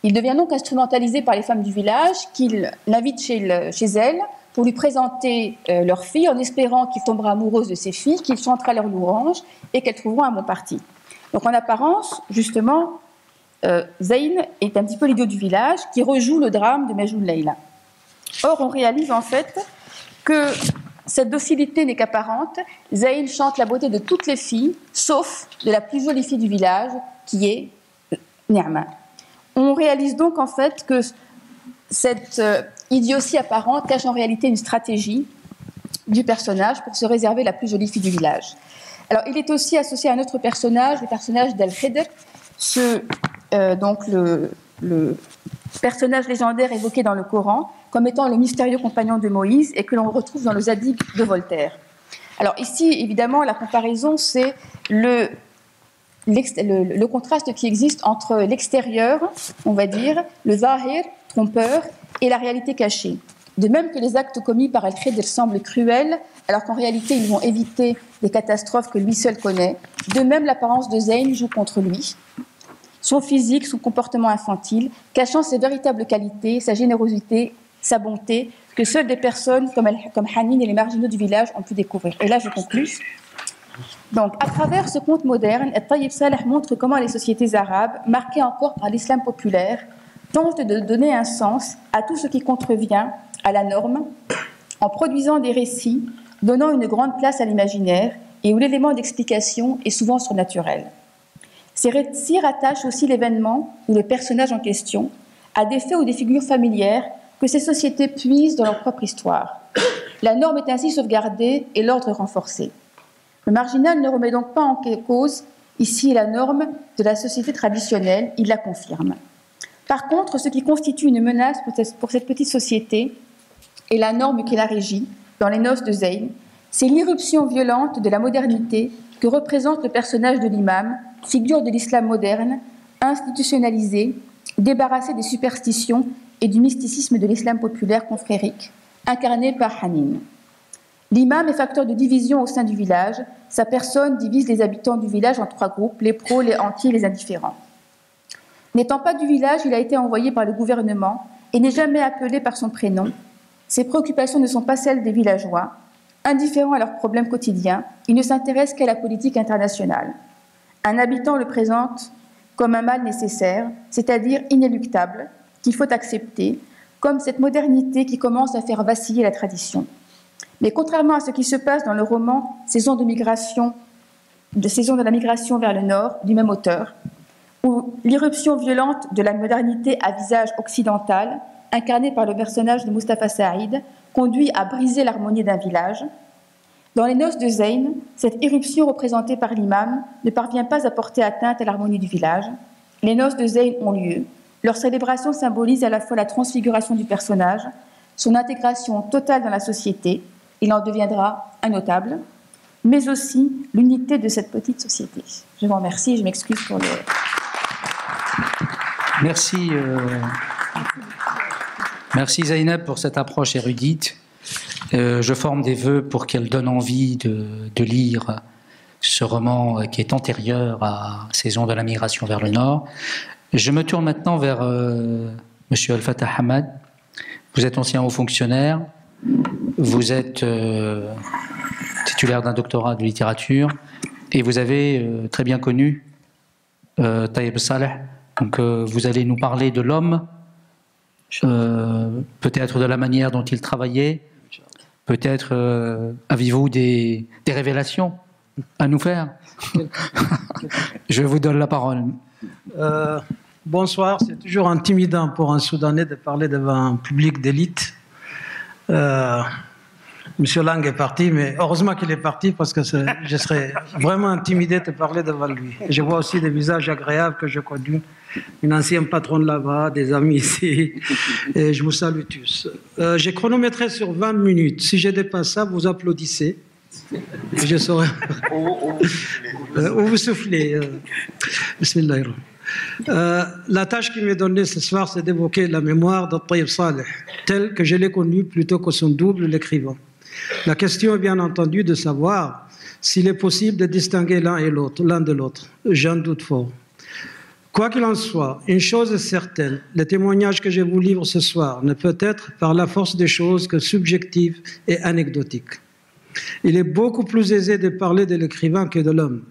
Il devient donc instrumentalisé par les femmes du village qu'il l'invite chez elles pour lui présenter leur fille en espérant qu'il tombera amoureux de ses filles, qu'il chantera leur louange et qu'elles trouveront un bon parti. Donc en apparence, justement, Zayn est un petit peu l'idiot du village qui rejoue le drame de Majnoun Layla. Or, on réalise en fait que cette docilité n'est qu'apparente. Zayn chante la beauté de toutes les filles, sauf de la plus jolie fille du village, qui est Ni'ma. On réalise donc en fait que cette idiotie apparente cache en réalité une stratégie du personnage pour se réserver la plus jolie fille du village. Alors, il est aussi associé à un autre personnage, le personnage d'Al-Khidr, donc le personnage légendaire évoqué dans le Coran comme étant le mystérieux compagnon de Moïse et que l'on retrouve dans le Zadig de Voltaire. Alors ici, évidemment, la comparaison, c'est le contraste qui existe entre l'extérieur, on va dire, le zahir, trompeur, et la réalité cachée. De même que les actes commis par Al-Khidr semblent cruels, alors qu'en réalité, ils vont éviter des catastrophes que lui seul connaît, de même l'apparence de Zayn joue contre lui. Son physique, son comportement infantile, cachant ses véritables qualités, sa générosité, sa bonté, que seules des personnes comme Hanin et les marginaux du village ont pu découvrir. Et là, je conclus. Donc, à travers ce conte moderne, Tayyib Saleh montre comment les sociétés arabes, marquées encore par l'islam populaire, tentent de donner un sens à tout ce qui contrevient à la norme, en produisant des récits donnant une grande place à l'imaginaire et où l'élément d'explication est souvent surnaturel. Ces récits rattachent aussi l'événement ou le personnage en question à des faits ou des figures familières que ces sociétés puisent dans leur propre histoire. La norme est ainsi sauvegardée et l'ordre renforcé. Le marginal ne remet donc pas en cause ici la norme de la société traditionnelle, il la confirme. Par contre, ce qui constitue une menace pour cette petite société et la norme qui la régit dans les noces de Zayn, c'est l'irruption violente de la modernité que représente le personnage de l'imam, figure de l'islam moderne, institutionnalisé, débarrassé des superstitions et du mysticisme de l'islam populaire confrérique, incarné par Hanin. L'imam est facteur de division au sein du village. Sa personne divise les habitants du village en 3 groupes, les pros, les anti et les indifférents. N'étant pas du village, il a été envoyé par le gouvernement et n'est jamais appelé par son prénom. Ses préoccupations ne sont pas celles des villageois. Indifférents à leurs problèmes quotidiens, ils ne s'intéressent qu'à la politique internationale. Un habitant le présente comme un mal nécessaire, c'est-à-dire inéluctable, qu'il faut accepter, comme cette modernité qui commence à faire vaciller la tradition. Mais contrairement à ce qui se passe dans le roman Saison de la migration vers le nord, du même auteur, où l'irruption violente de la modernité à visage occidental, incarnée par le personnage de Mustapha Saïd, conduit à briser l'harmonie d'un village. Dans les noces de Zeyn, cette irruption représentée par l'imam ne parvient pas à porter atteinte à l'harmonie du village. Les noces de Zeyn ont lieu. Leur célébration symbolise à la fois la transfiguration du personnage, son intégration totale dans la société, il en deviendra un notable, mais aussi l'unité de cette petite société. Je vous remercie et je m'excuse pour le... Merci Zeynep pour cette approche érudite. Je forme des vœux pour qu'elle donne envie de lire ce roman qui est antérieur à Saison de la migration vers le nord. Je me tourne maintenant vers M. Al-Fatah Hamad. Vous êtes ancien haut fonctionnaire, vous êtes titulaire d'un doctorat de littérature et vous avez très bien connu Taïeb Saleh. Donc vous allez nous parler de l'homme, peut-être de la manière dont il travaillait, peut-être avez-vous des révélations à nous faire? Je vous donne la parole. Bonsoir, c'est toujours intimidant pour un Soudanais de parler devant un public d'élite. Monsieur Lang est parti, mais heureusement qu'il est parti parce que je serais vraiment intimidé de parler devant lui. Et je vois aussi des visages agréables que je connais, une ancienne patronne là-bas, des amis ici, et je vous salue tous. J'ai chronométré sur 20 minutes. Si je dépasse ça, vous applaudissez. Je saurai. Ou vous soufflez. Bismillahirrahmanirrahim. La tâche qui m'est donnée ce soir, c'est d'évoquer la mémoire de Taïeb Saleh, telle que je l'ai connue plutôt que son double, l'écrivain. La question est bien entendu de savoir s'il est possible de distinguer l'un de l'autre. J'en doute fort. Quoi qu'il en soit, une chose est certaine, le témoignage que je vous livre ce soir ne peut être par la force des choses que subjectif et anecdotique. Il est beaucoup plus aisé de parler de l'écrivain que de l'homme.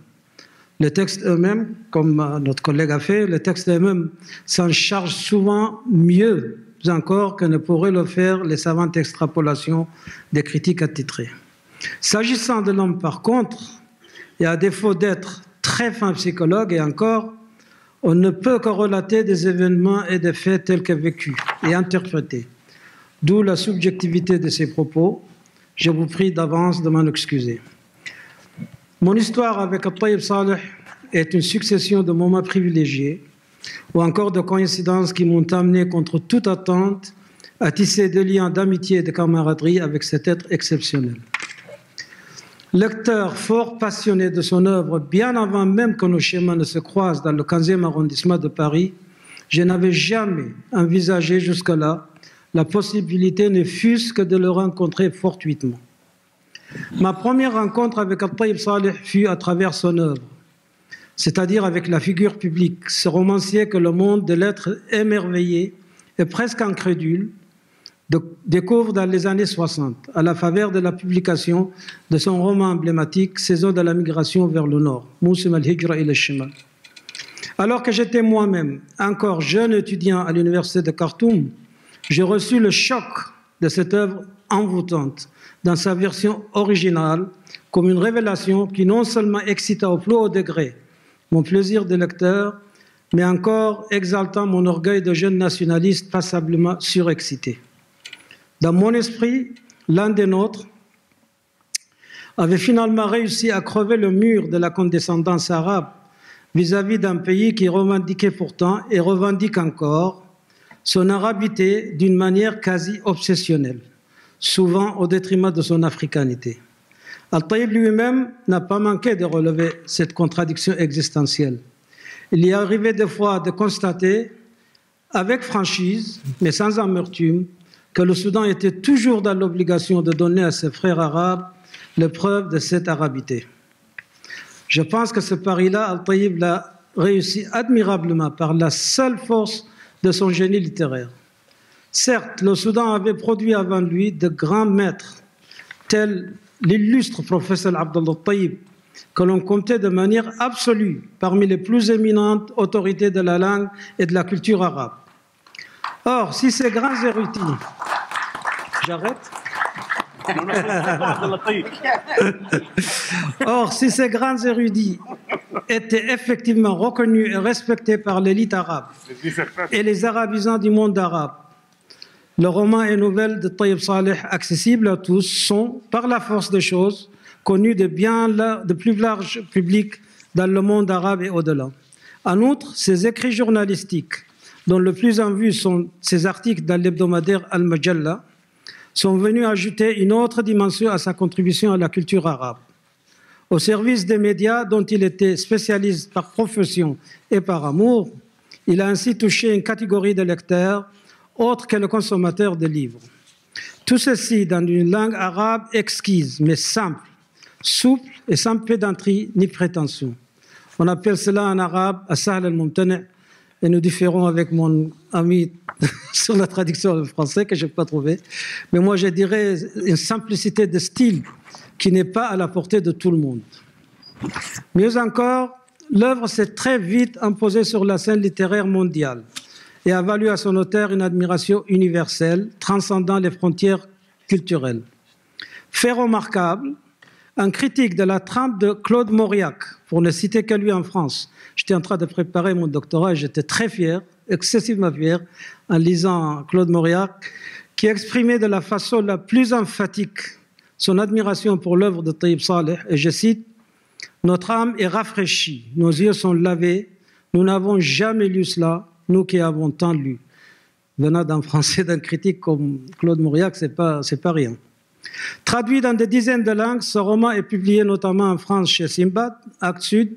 Les textes eux-mêmes, comme notre collègue a fait, les textes eux-mêmes s'en chargent souvent mieux encore que ne pourraient le faire les savantes extrapolations des critiques attitrées. S'agissant de l'homme, par contre, et à défaut d'être très fin psychologue, et encore, on ne peut que relater des événements et des faits tels que vécus et interprétés. D'où la subjectivité de ces propos. Je vous prie d'avance de m'en excuser. Mon histoire avec Taïeb Saleh est une succession de moments privilégiés ou encore de coïncidences qui m'ont amené contre toute attente à tisser des liens d'amitié et de camaraderie avec cet être exceptionnel. Lecteur fort passionné de son œuvre, bien avant même que nos chemins ne se croisent dans le 15e arrondissement de Paris, je n'avais jamais envisagé jusque-là la possibilité ne fût-ce que de le rencontrer fortuitement. Ma première rencontre avec Taïeb Saleh fut à travers son œuvre, c'est-à-dire avec la figure publique, ce romancier que le monde de l'être émerveillé et presque incrédule découvre dans les années 60, à la faveur de la publication de son roman emblématique « Saison de la migration vers le nord », Mousim al-Hijra ila al-Shimal. Alors que j'étais moi-même encore jeune étudiant à l'université de Khartoum, j'ai reçu le choc de cette œuvre envoûtante dans sa version originale comme une révélation qui non seulement excita au plus haut degré mon plaisir de lecteur, mais encore exaltant mon orgueil de jeune nationaliste passablement surexcité. Dans mon esprit, l'un des nôtres avait finalement réussi à crever le mur de la condescendance arabe vis-à-vis d'un pays qui revendiquait pourtant et revendique encore son arabité d'une manière quasi obsessionnelle, souvent au détriment de son africanité. Al-Taïeb lui-même n'a pas manqué de relever cette contradiction existentielle. Il y est arrivé des fois de constater, avec franchise, mais sans amertume, que le Soudan était toujours dans l'obligation de donner à ses frères arabes l'épreuve de cette arabité. Je pense que ce pari-là, Al-Taïeb l'a réussi admirablement par la seule force de son génie littéraire. Certes, le Soudan avait produit avant lui de grands maîtres, tels l'illustre professeur Abdullah Taïb, que l'on comptait de manière absolue parmi les plus éminentes autorités de la langue et de la culture arabe. Or, si ces grands érudits... J'arrête ? Or, si ces grands érudits étaient effectivement reconnus et respectés par l'élite arabe et les arabisants du monde arabe, le roman et nouvelles de Taïb Saleh, accessibles à tous, sont, par la force des choses, connus de plus large public dans le monde arabe et au-delà. En outre, ses écrits journalistiques, dont le plus en vue sont ses articles dans l'hebdomadaire Al-Majalla, sont venus ajouter une autre dimension à sa contribution à la culture arabe. Au service des médias dont il était spécialiste par profession et par amour, il a ainsi touché une catégorie de lecteurs autre que le consommateur de livres. Tout ceci dans une langue arabe exquise, mais simple, souple et sans pédanterie ni prétention. On appelle cela en arabe as-sahl al-mumtani', et nous différons avec mon ami sur la traduction en français que je n'ai pas trouvé. Mais moi, je dirais une simplicité de style qui n'est pas à la portée de tout le monde. Mieux encore, l'œuvre s'est très vite imposée sur la scène littéraire mondiale et a valu à son auteur une admiration universelle, transcendant les frontières culturelles. Fait remarquable, un critique de la trempe de Claude Mauriac, pour ne citer que lui en France. J'étais en train de préparer mon doctorat et j'étais très fier, excessivement fier, en lisant Claude Mauriac, qui exprimait de la façon la plus emphatique son admiration pour l'œuvre de Taïb Saleh, et je cite, « Notre âme est rafraîchie, nos yeux sont lavés, nous n'avons jamais lu cela, nous qui avons tant lu. » Venant d'un français, d'un critique comme Claude Mauriac, c'est pas rien. Traduit dans des dizaines de langues, ce roman est publié notamment en France chez Simbad, Actes Sud,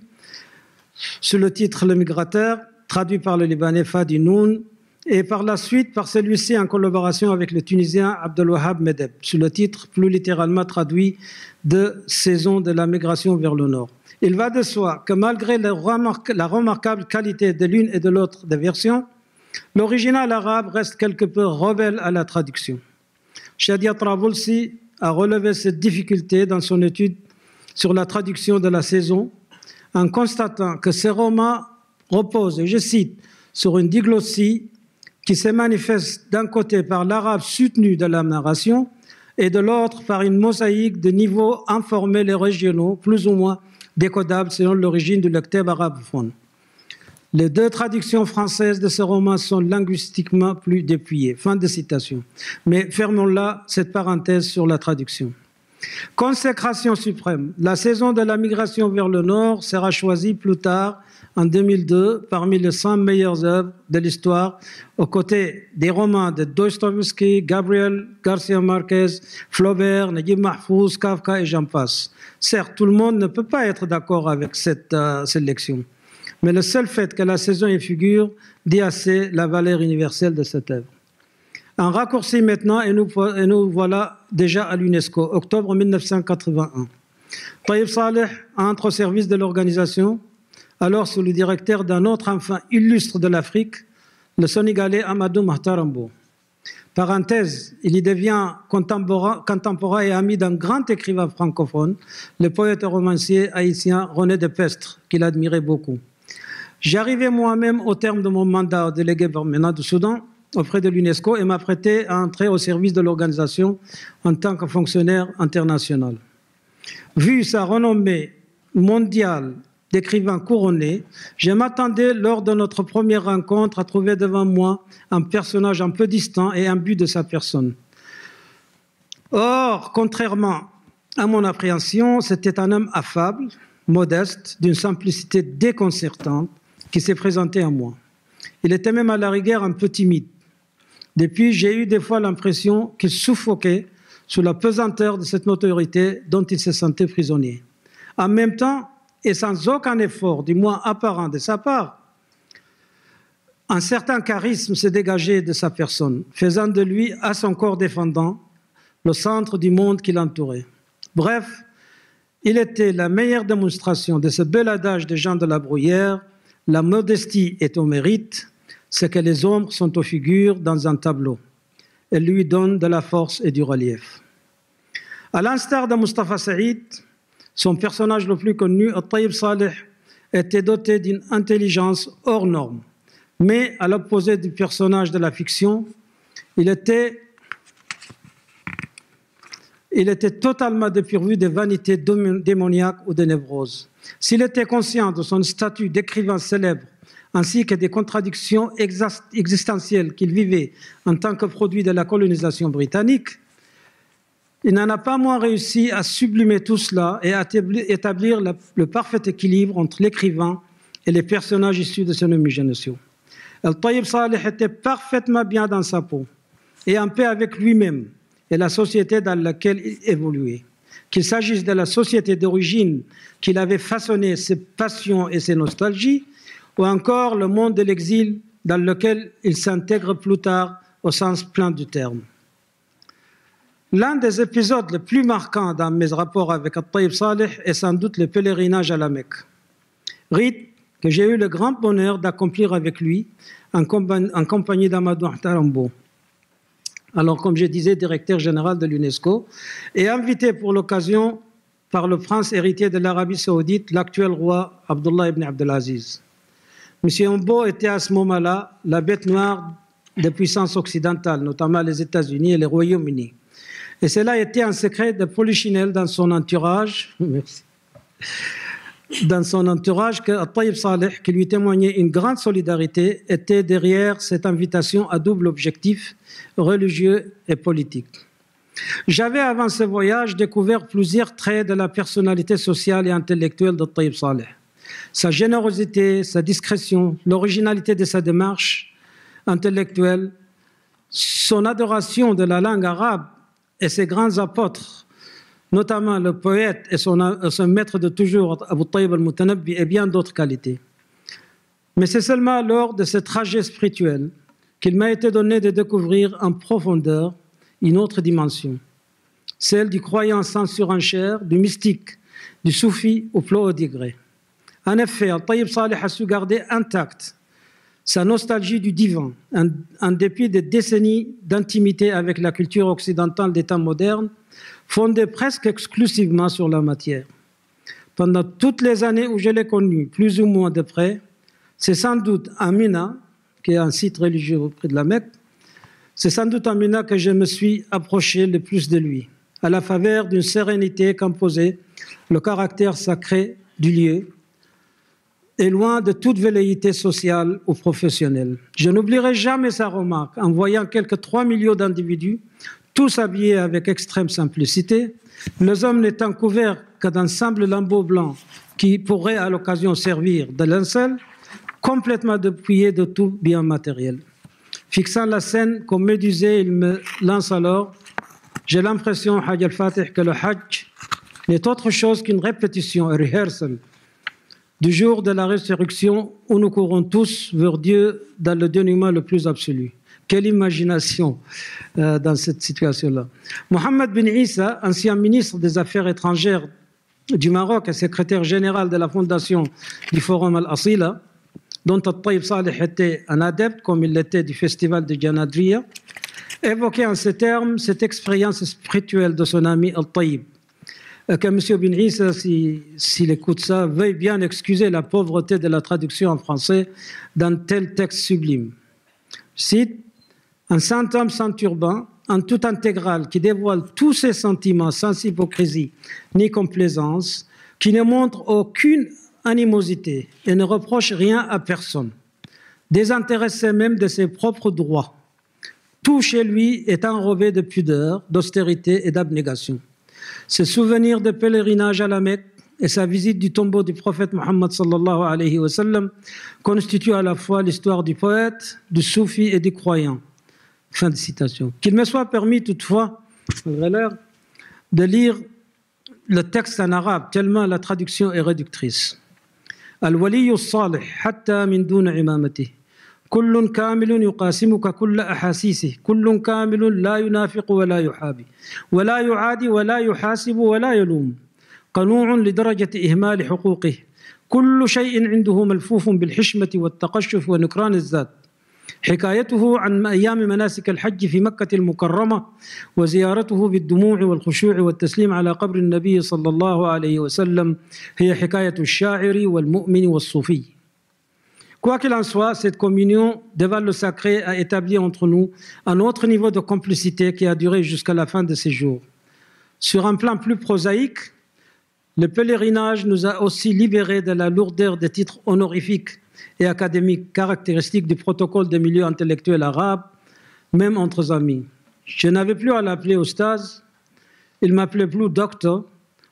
sous le titre Le Migrateur, traduit par le Libanais Fadi Noun, et par la suite par celui-ci en collaboration avec le Tunisien Abdelwahab Medeb, sous le titre plus littéralement traduit de Saison de la migration vers le nord. Il va de soi que malgré la remarquable qualité de l'une et de l'autre des versions, l'original arabe reste quelque peu rebelle à la traduction. Shadia Travolsi a relevé cette difficulté dans son étude sur la traduction de la saison en constatant que ces romans reposent, et je cite, sur une diglossie qui se manifeste d'un côté par l'arabe soutenu de la narration et de l'autre par une mosaïque de niveaux informels et régionaux, plus ou moins décodables selon l'origine du lecteur arabophone. Les deux traductions françaises de ce roman sont linguistiquement plus dépouillées. Fin de citation. Mais fermons là cette parenthèse sur la traduction. Consécration suprême. La saison de la migration vers le nord sera choisie plus tard, en 2002, parmi les 100 meilleures œuvres de l'histoire, aux côtés des romans de Dostoïevski, Gabriel Garcia Marquez, Flaubert, Naguib Mahfouz, Kafka et j'en passe. Certes, tout le monde ne peut pas être d'accord avec cette sélection. Mais le seul fait que la saison y figure dit assez la valeur universelle de cette œuvre. Un raccourci maintenant, et nous voilà déjà à l'UNESCO, octobre 1981. Taïb Saleh entre au service de l'organisation, alors sous le directeur d'un autre enfant illustre de l'Afrique, le Sénégalais Amadou Mahtarambo. Parenthèse, il y devient contemporain et ami d'un grand écrivain francophone, le poète et romancier haïtien René Depestre, qu'il admirait beaucoup. J'arrivais moi-même au terme de mon mandat délégué permanent du Soudan auprès de l'UNESCO et m'apprêtais à entrer au service de l'organisation en tant que fonctionnaire international. Vu sa renommée mondiale d'écrivain couronné, je m'attendais lors de notre première rencontre à trouver devant moi un personnage un peu distant et imbu de sa personne. Or, contrairement à mon appréhension, c'était un homme affable, modeste, d'une simplicité déconcertante qui s'est présenté à moi. Il était même à la rigueur un peu timide. Depuis, j'ai eu des fois l'impression qu'il suffoquait sous la pesanteur de cette notoriété dont il se sentait prisonnier. En même temps, et sans aucun effort, du moins apparent de sa part, un certain charisme s'est dégagé de sa personne, faisant de lui, à son corps défendant, le centre du monde qui l'entourait. Bref, il était la meilleure démonstration de ce bel adage des gens de la bruyère: la modestie est au mérite, c'est que les ombres sont aux figures dans un tableau. Elle lui donne de la force et du relief. À l'instar de Mustafa Saïd, son personnage le plus connu, Al-Tayyib Saleh, était doté d'une intelligence hors norme. Mais à l'opposé du personnage de la fiction, il était totalement dépourvu de vanité démoniaque ou de névrose. S'il était conscient de son statut d'écrivain célèbre, ainsi que des contradictions existentielles qu'il vivait en tant que produit de la colonisation britannique, il n'en a pas moins réussi à sublimer tout cela et à établir le parfait équilibre entre l'écrivain et les personnages issus de son imagination. Al-Tayyib Saleh était parfaitement bien dans sa peau et en paix avec lui-même et la société dans laquelle il évoluait. Qu'il s'agisse de la société d'origine qu'il avait façonné ses passions et ses nostalgies, ou encore le monde de l'exil dans lequel il s'intègre plus tard au sens plein du terme. L'un des épisodes les plus marquants dans mes rapports avec Al-Tayyib Saleh est sans doute le pèlerinage à la Mecque. Rite que j'ai eu le grand bonheur d'accomplir avec lui en compagnie d'Amadou Ahtarambo. Alors, comme je disais, directeur général de l'UNESCO, et invité pour l'occasion par le prince héritier de l'Arabie saoudite, l'actuel roi Abdullah ibn Abdelaziz. M. Ambo était à ce moment-là la bête noire des puissances occidentales, notamment les États-Unis et les Royaumes-Unis. Et cela était un secret de polichinelle dans son entourage. Merci. Dans son entourage, que Al-Tayyib Saleh, qui lui témoignait une grande solidarité, était derrière cette invitation à double objectif, religieux et politique. J'avais, avant ce voyage, découvert plusieurs traits de la personnalité sociale et intellectuelle d'Al-Tayyib Saleh. Sa générosité, sa discrétion, l'originalité de sa démarche intellectuelle, son adoration de la langue arabe et ses grands apôtres, notamment le poète et son maître de toujours, Abu Tayyib al-Mutanabbi, et bien d'autres qualités. Mais c'est seulement lors de ce trajet spirituel qu'il m'a été donné de découvrir en profondeur une autre dimension, celle du croyant sans surenchère, du mystique, du soufi au plus haut degré. En effet, Al-Tayyib Saleh a su garder intacte sa nostalgie du divin, en dépit des décennies d'intimité avec la culture occidentale des temps modernes, fondée presque exclusivement sur la matière. Pendant toutes les années où je l'ai connu, plus ou moins de près, c'est sans doute à Mina, qui est un site religieux auprès de la Mecque, c'est sans doute à Mina que je me suis approché le plus de lui, à la faveur d'une sérénité qu'imposait le caractère sacré du lieu, et loin de toute velléité sociale ou professionnelle. Je n'oublierai jamais sa remarque en voyant quelques 3 millions d'individus, tous habillés avec extrême simplicité, les hommes n'étant couverts que d'un simple lambeau blanc qui pourrait à l'occasion servir de linceul, complètement dépouillés de tout bien matériel. Fixant la scène comme médusé, il me lance alors « J'ai l'impression, Hajj al-Fatih, que le Hajj n'est autre chose qu'une répétition, un rehearsal, du jour de la résurrection où nous courons tous vers Dieu dans le dénuement le plus absolu. » Quelle imagination dans cette situation-là. Mohamed bin Issa, ancien ministre des Affaires étrangères du Maroc et secrétaire général de la fondation du Forum Al-Asila, dont Al-Tayyib Saleh était un adepte, comme il l'était du festival de Janadriya, évoquait en ces termes cette expérience spirituelle de son ami Al-Tayyib. Que M. bin Issa, s'il écoute ça, veuille bien excuser la pauvreté de la traduction en français d'un tel texte sublime. Je cite, « Un saint homme sans turban, en toute intégrale, qui dévoile tous ses sentiments sans hypocrisie ni complaisance, qui ne montre aucune animosité et ne reproche rien à personne, désintéressé même de ses propres droits. Tout chez lui est enrobé de pudeur, d'austérité et d'abnégation. Ses souvenirs de pèlerinage à la Mecque et sa visite du tombeau du prophète Mohammed sallallahu alayhi wa sallam constituent à la fois l'histoire du poète, du soufi et du croyant. » Fin de citation. Qu'il me soit permis toutefois, de lire le texte en arabe, tellement la traduction est réductrice. Al-waliyu salih, hatta min duna imamati. كل كامل يقاسمك كل أحاسيسه كل كامل لا ينافق ولا يحابي ولا يعادي ولا يحاسب ولا يلوم قنوع لدرجة إهمال حقوقه كل شيء عنده ملفوف بالحشمة والتقشف ونكران الذات حكايته عن أيام مناسك الحج في مكة المكرمة وزيارته بالدموع والخشوع والتسليم على قبر النبي صلى الله عليه وسلم هي حكاية الشاعر والمؤمن والصوفي. Quoi qu'il en soit, cette communion devant le sacré a établi entre nous un autre niveau de complicité qui a duré jusqu'à la fin de ses jours. Sur un plan plus prosaïque, le pèlerinage nous a aussi libérés de la lourdeur des titres honorifiques et académiques caractéristiques du protocole des milieux intellectuels arabes, même entre amis. Je n'avais plus à l'appeler Oustaz, il m'appelait plus docteur,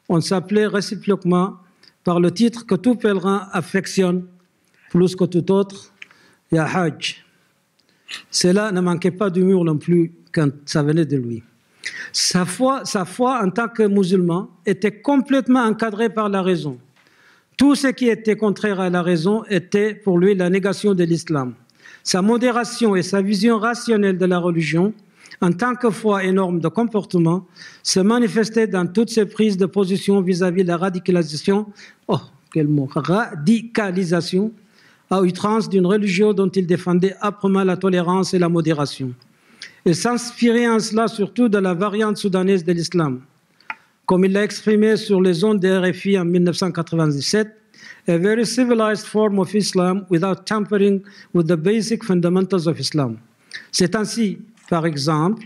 on s'appelait réciproquement par le titre que tout pèlerin affectionne plus que tout autre, Ya Hajj. Cela ne manquait pas d'humour non plus quand ça venait de lui. Sa foi en tant que musulman était complètement encadrée par la raison. Tout ce qui était contraire à la raison était pour lui la négation de l'islam. Sa modération et sa vision rationnelle de la religion, en tant que foi et norme de comportement, se manifestaient dans toutes ses prises de position vis-à-vis de la radicalisation, radicalisation à outrance d'une religion dont il défendait âprement la tolérance et la modération. Et s'inspirait en cela surtout de la variante soudanaise de l'islam. Comme il l'a exprimé sur les ondes de RFI en 1997, a very civilized form of Islam without tampering with the basic fundamentals of Islam. C'est ainsi, par exemple,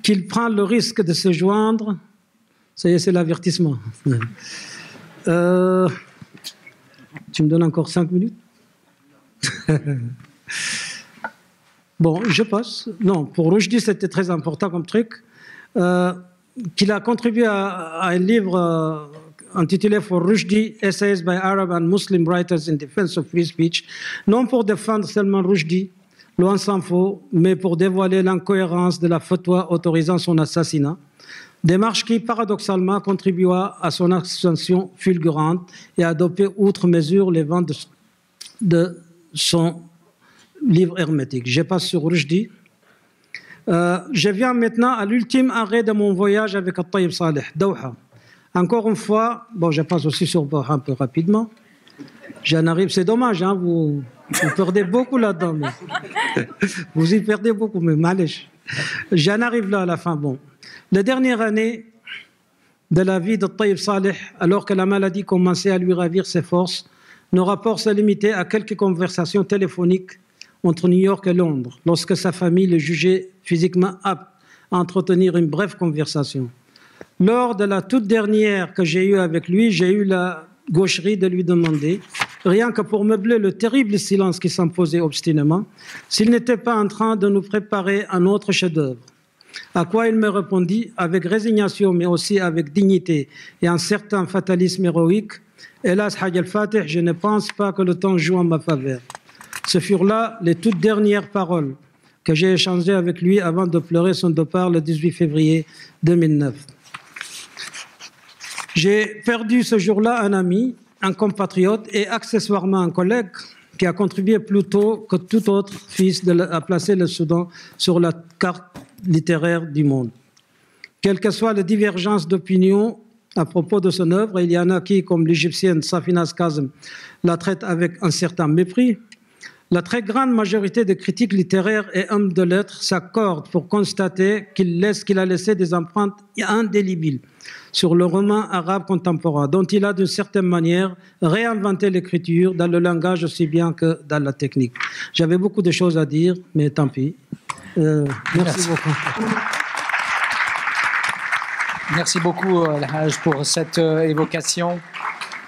qu'il prend le risque de se joindre, ça y est, c'est l'avertissement. Tu me donnes encore 5 minutes? Bon, je passe. Non, pour Rushdie, c'était très important comme truc. Qu'il a contribué à un livre intitulé For Rushdie, Essays by Arab and Muslim Writers in Defense of Free Speech, non pour défendre seulement Rushdie, loin s'en faut, mais pour dévoiler l'incohérence de la fatwa autorisant son assassinat. Démarche qui, paradoxalement, contribua à son ascension fulgurante et a adopté outre mesure les ventes de son livre hermétique. Je passe sur Rushdie. Je viens maintenant à l'ultime arrêt de mon voyage avec Al-Tayyib Saleh, Doha. Encore une fois, bon, je passe aussi sur Doha un peu rapidement. J'en arrive, c'est dommage, hein, vous perdez beaucoup là-dedans. Vous y perdez beaucoup, mais malèche. J'en arrive là à la fin. Bon. La dernière année de la vie de Tayyib Saleh, alors que la maladie commençait à lui ravir ses forces, nos rapports se limitaient à quelques conversations téléphoniques entre New York et Londres, lorsque sa famille le jugeait physiquement apte à entretenir une brève conversation. Lors de la toute dernière que j'ai eue avec lui, j'ai eu la gaucherie de lui demander, rien que pour meubler le terrible silence qui s'imposait obstinément, s'il n'était pas en train de nous préparer un autre chef-d'œuvre. À quoi il me répondit, avec résignation, mais aussi avec dignité et un certain fatalisme héroïque, « Hélas, Hajj al-Fatih, je ne pense pas que le temps joue en ma faveur. » Ce furent là les toutes dernières paroles que j'ai échangées avec lui avant de pleurer son départ le 18 février 2009. J'ai perdu ce jour-là un ami, un compatriote et accessoirement un collègue qui a contribué plus tôt que tout autre fils à placer le Soudan sur la carte littéraire du monde. Quelles que soient les divergences d'opinion à propos de son œuvre, il y en a qui, comme l'égyptienne Safinaz Kazem, la traite avec un certain mépris. La très grande majorité des critiques littéraires et hommes de lettres s'accordent pour constater qu'il a laissé des empreintes indélébiles sur le roman arabe contemporain, dont il a d'une certaine manière réinventé l'écriture dans le langage aussi bien que dans la technique. J'avais beaucoup de choses à dire, mais tant pis. Merci beaucoup. Merci beaucoup, Al-Hajj, pour cette évocation.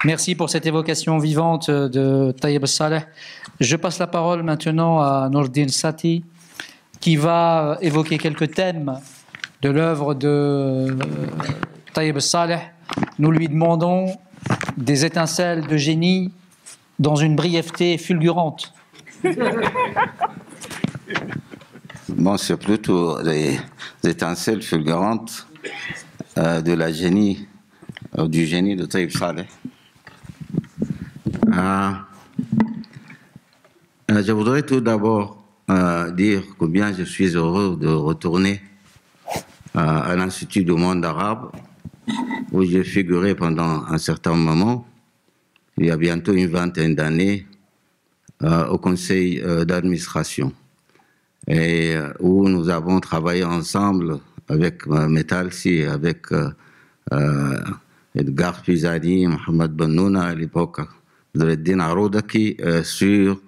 Merci pour cette évocation vivante de Tayyib Saleh. Je passe la parole maintenant à Nourdine Sati, qui va évoquer quelques thèmes de l'œuvre de Tayyib Saleh. Nous lui demandons des étincelles de génie dans une brièveté fulgurante. Bon, c'est plutôt des étincelles fulgurantes du génie de Tayyib Saleh. Je voudrais tout d'abord dire combien je suis heureux de retourner à l'Institut du monde arabe, où j'ai figuré pendant un certain moment, il y a bientôt une vingtaine d'années, au conseil d'administration, et où nous avons travaillé ensemble avec Metalsi, avec Edgar Pizani, Mohamed Bennouna à l'époque, Zreddin Aroudaki, sur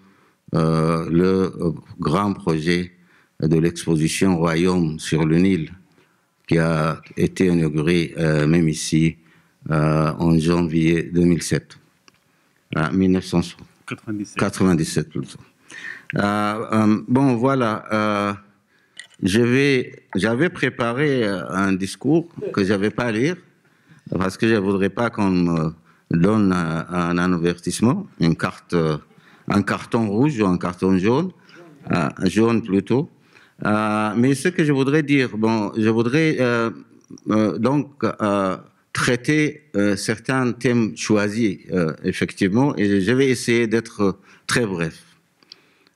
le grand projet de l'exposition Royaume sur le Nil, qui a été inauguré même ici en janvier 2007, 1997 plutôt. Bon, voilà, j'avais préparé un discours que je n'avais pas à lire, parce que je ne voudrais pas qu'on me donne un avertissement, un carton rouge ou un carton jaune, jaune plutôt. Mais ce que je voudrais dire, bon, je voudrais donc traiter certains thèmes choisis, effectivement, et je vais essayer d'être très bref.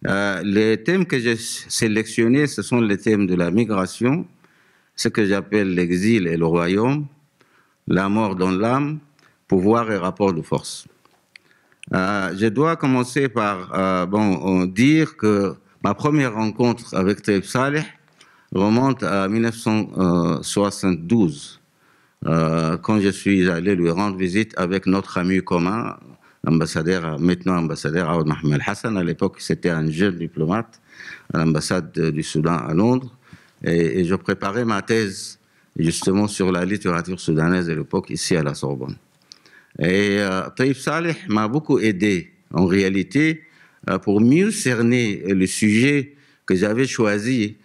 Les thèmes que j'ai sélectionnés, ce sont les thèmes de la migration, ce que j'appelle l'exil et le royaume, la mort dans l'âme, pouvoir et rapport de force. Je dois commencer par dire que ma première rencontre avec Taïb Saleh remonte à 1972, quand je suis allé lui rendre visite avec notre ami commun, maintenant ambassadeur Aoud Mohamed Hassan. À l'époque, c'était un jeune diplomate à l'ambassade du Soudan à Londres, et je préparais ma thèse justement sur la littérature soudanaise de l'époque ici à la Sorbonne. Et Taïb Saleh m'a beaucoup aidé en réalité pour mieux cerner le sujet que j'avais choisi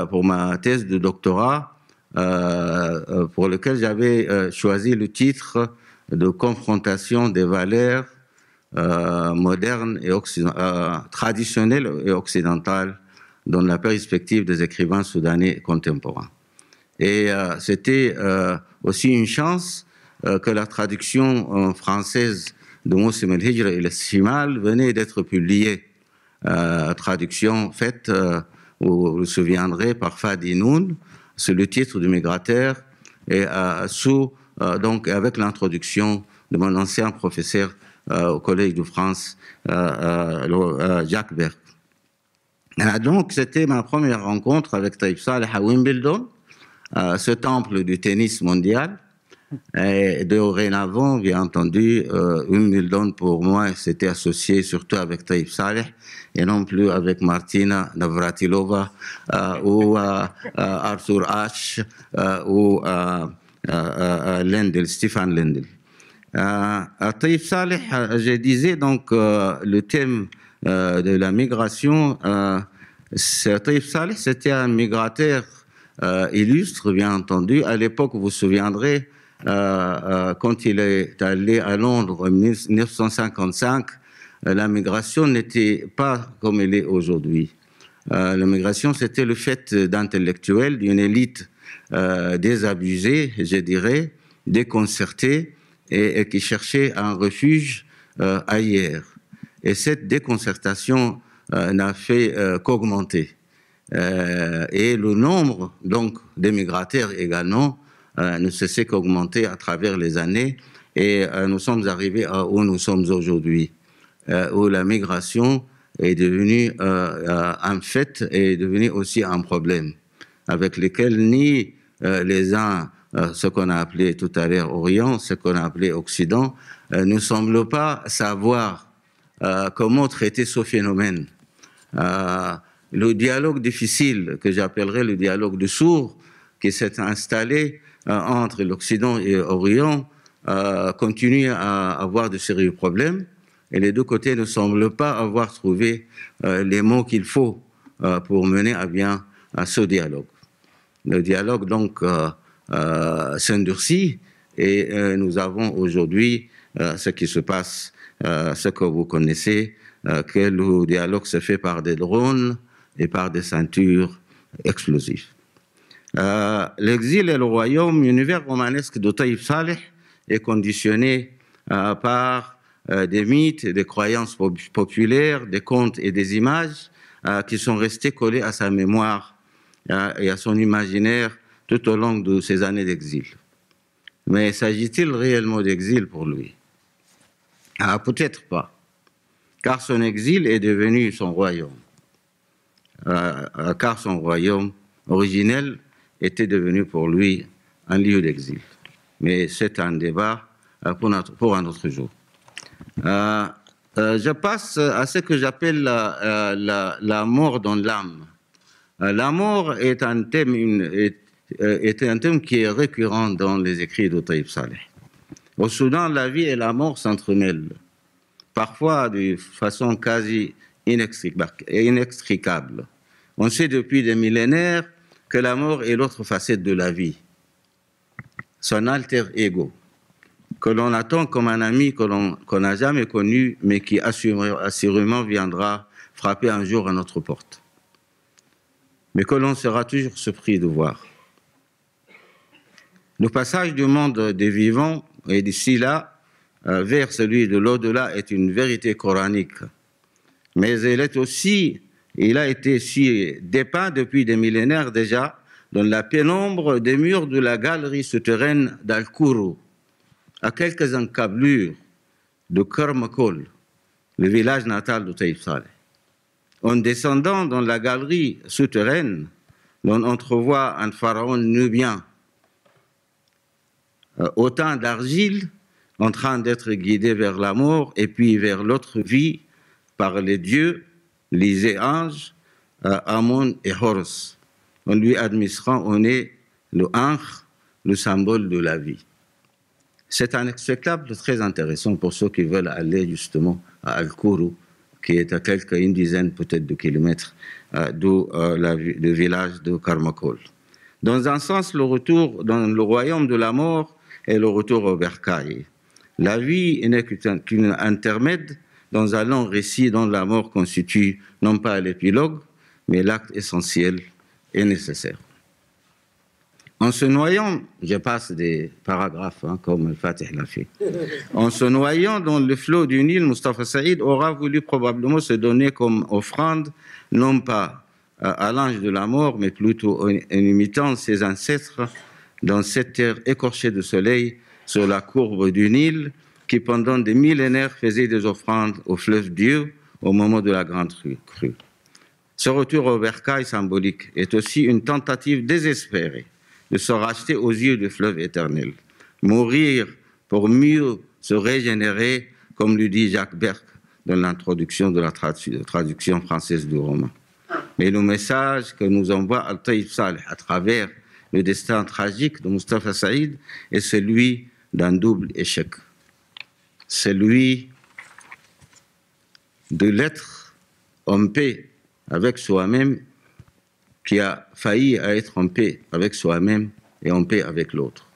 pour ma thèse de doctorat, pour lequel j'avais choisi le titre de confrontation des valeurs modernes et traditionnelles et occidentales dans la perspective des écrivains soudanais contemporains. Et c'était aussi une chance que la traduction française de Moussim el-Hijra et le Shimal venait d'être publiée, traduction faite, vous vous souviendrez, par Fadi Noun, sous le titre du Migrateur, et donc avec l'introduction de mon ancien professeur au Collège de France, Jacques Berg. Donc c'était ma première rencontre avec Taïb Saleh à Wimbledon, ce temple du tennis mondial. Et dorénavant, bien entendu, Wimbledon pour moi c'était associé surtout avec Taïb Saleh et non plus avec Martina Navratilova ou Arthur Ashe ou Lendl, Stéphane Lendl. Taïb Saleh, je disais donc le thème de la migration. Taïb Saleh, c'était un migrateur illustre, bien entendu. À l'époque, vous vous souviendrez, quand il est allé à Londres en 1955, la migration n'était pas comme elle est aujourd'hui. La migration, c'était le fait d'intellectuels, d'une élite désabusée, je dirais, déconcertée, et qui cherchait un refuge ailleurs. Et cette déconcertation n'a fait qu'augmenter. Et le nombre donc des migrateurs également ne cessait qu'augmenter à travers les années, et nous sommes arrivés à où nous sommes aujourd'hui, où la migration est devenue un fait et est devenue aussi un problème, avec lequel ni les uns, ce qu'on a appelé tout à l'heure Orient, ce qu'on a appelé Occident, ne semblent pas savoir comment traiter ce phénomène. Le dialogue difficile, que j'appellerais le dialogue de sourds, qui s'est installé entre l'Occident et l'Orient, continue à avoir de sérieux problèmes, et les deux côtés ne semblent pas avoir trouvé les mots qu'il faut pour mener à bien ce dialogue. Le dialogue, donc, s'endurcit, et nous avons aujourd'hui ce qui se passe, ce que vous connaissez, que le dialogue se fait par des drones et par des ceintures explosives. L'exil et le royaume, l'univers romanesque de Taïb Saleh est conditionné par des mythes, des croyances populaires, des contes et des images qui sont restés collés à sa mémoire et à son imaginaire tout au long de ces années d'exil. Mais s'agit-il réellement d'exil pour lui? Peut-être pas. car son exil est devenu son royaume. Car son royaume originel était devenu pour lui un lieu d'exil. Mais c'est un débat pour un autre jour. Je passe à ce que j'appelle la mort dans l'âme. La mort est un thème qui est récurrent dans les écrits de Taïb Saleh. Au Soudan, la vie et la mort s'entremêlent, parfois de façon quasi inextricable. On sait depuis des millénaires que la mort est l'autre facette de la vie, son alter ego, que l'on attend comme un ami qu'on n'a jamais connu, mais qui assurément viendra frapper un jour à notre porte, mais que l'on sera toujours surpris de voir. Le passage du monde des vivants et d'ici là vers celui de l'au-delà est une vérité coranique, mais il a été si dépeint depuis des millénaires déjà dans la pénombre des murs de la galerie souterraine d'Al-Kourou, à quelques encablures de Kermakol, le village natal de Taïb Saleh. En descendant dans la galerie souterraine, l'on entrevoit un pharaon nubien, autant d'argile, en train d'être guidé vers la mort et puis vers l'autre vie par les dieux, les anges, Amon et Horus, en lui administrant au nez le ankh, le symbole de la vie. C'est un spectacle très intéressant pour ceux qui veulent aller justement à Al-Kourou, qui est à une dizaine peut-être de kilomètres du village de Kermakol. Dans un sens, le retour dans le royaume de la mort est le retour au bercail. La vie n'est qu'une intermède dans un long récit dont la mort constitue non pas l'épilogue, mais l'acte essentiel et nécessaire. En se noyant, je passe des paragraphes comme Fatih l'a fait, en se noyant dans le flot du Nil, Mustafa Saïd aura voulu probablement se donner comme offrande, non pas à l'ange de la mort, mais plutôt en imitant ses ancêtres dans cette terre écorchée de soleil sur la courbe du Nil, qui pendant des millénaires faisait des offrandes au fleuve Dieu au moment de la grande crue. Ce retour au bercail symbolique est aussi une tentative désespérée de se racheter aux yeux du fleuve éternel, mourir pour mieux se régénérer, comme le dit Jacques Berck dans l'introduction de la traduction française du roman. Mais le message que nous envoie Al-Taïb Saleh à travers le destin tragique de Mustafa Saïd est celui d'un double échec. Celui de l'être en paix avec soi-même, qui a failli être en paix avec soi-même et en paix avec l'autre.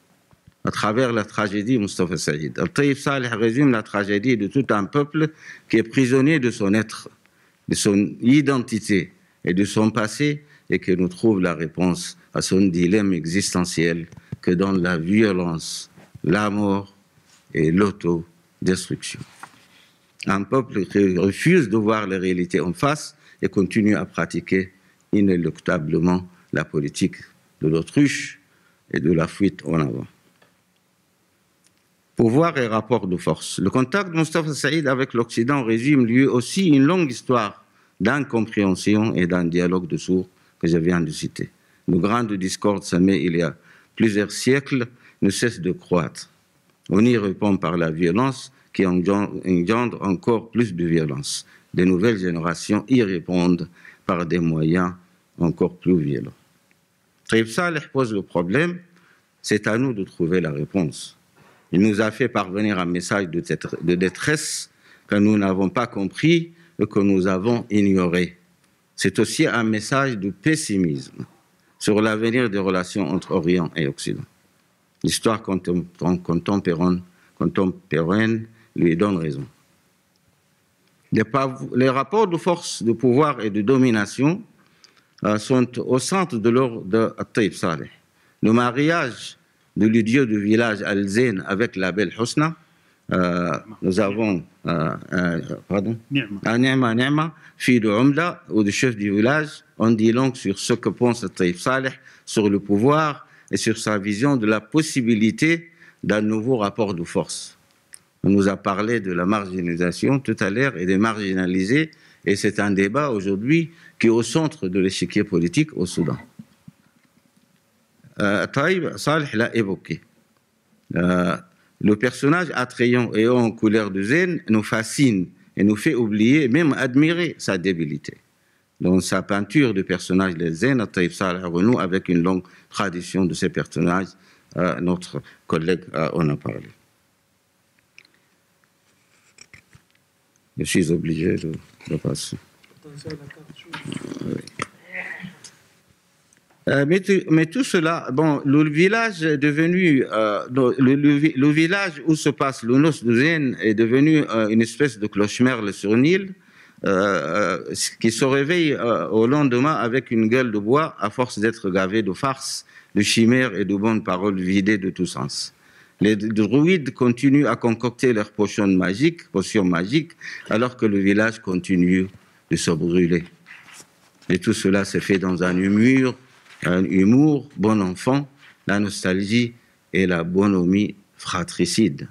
À travers la tragédie Mustafa Saïd, Al-Taïb Saleh résume la tragédie de tout un peuple qui est prisonnier de son être, de son identité et de son passé, et qui nous trouve la réponse à son dilemme existentiel que dans la violence, la mort et l'autodestruction. Un peuple qui refuse de voir les réalités en face et continue à pratiquer inéluctablement la politique de l'autruche et de la fuite en avant. Pouvoir et rapport de force. Le contact de Mustafa Saïd avec l'Occident résume lui aussi une longue histoire d'incompréhension et d'un dialogue de sourds que je viens de citer. Le grand discorde semé il y a plusieurs siècles ne cesse de croître. On y répond par la violence qui engendre encore plus de violence. De nouvelles générations y répondent par des moyens encore plus violents. Taïb Saleh pose le problème, c'est à nous de trouver la réponse. Il nous a fait parvenir un message de détresse que nous n'avons pas compris et que nous avons ignoré. C'est aussi un message de pessimisme sur l'avenir des relations entre Orient et Occident. L'histoire contemporaine lui donne raison. Les rapports de force, de pouvoir et de domination sont au centre de l'ordre de Taïb Saleh. Le mariage de l'idiot du village Al-Zain avec la belle Husna, nous avons Ni'ma, fille de Umda ou du chef du village, on dit long sur ce que pense Taïb Saleh sur le pouvoir et sur sa vision de la possibilité d'un nouveau rapport de force. On nous a parlé de la marginalisation tout à l'heure et des marginalisés, et c'est un débat aujourd'hui qui est au centre de l'échiquier politique au Soudan. Taïb Saleh l'a évoqué. Le personnage attrayant et en couleur de zen nous fascine et nous fait oublier, même admirer sa débilité. Dans sa peinture de personnages des zen, Taïb Saleh renoue avec une longue tradition de ces personnages. Notre collègue en a parlé. Je suis obligé de passer. Mais tout cela, bon, le village est devenu, le village où se passe le noce de Zen est devenu une espèce de cloche-merle sur Nil, qui se réveille au lendemain avec une gueule de bois à force d'être gavé de farces, de chimères et de bonnes paroles vidées de tout sens. Les druides continuent à concocter leurs potions magiques, alors que le village continue de se brûler. Et tout cela se fait dans un humour bon enfant, la nostalgie et la bonhomie fratricide.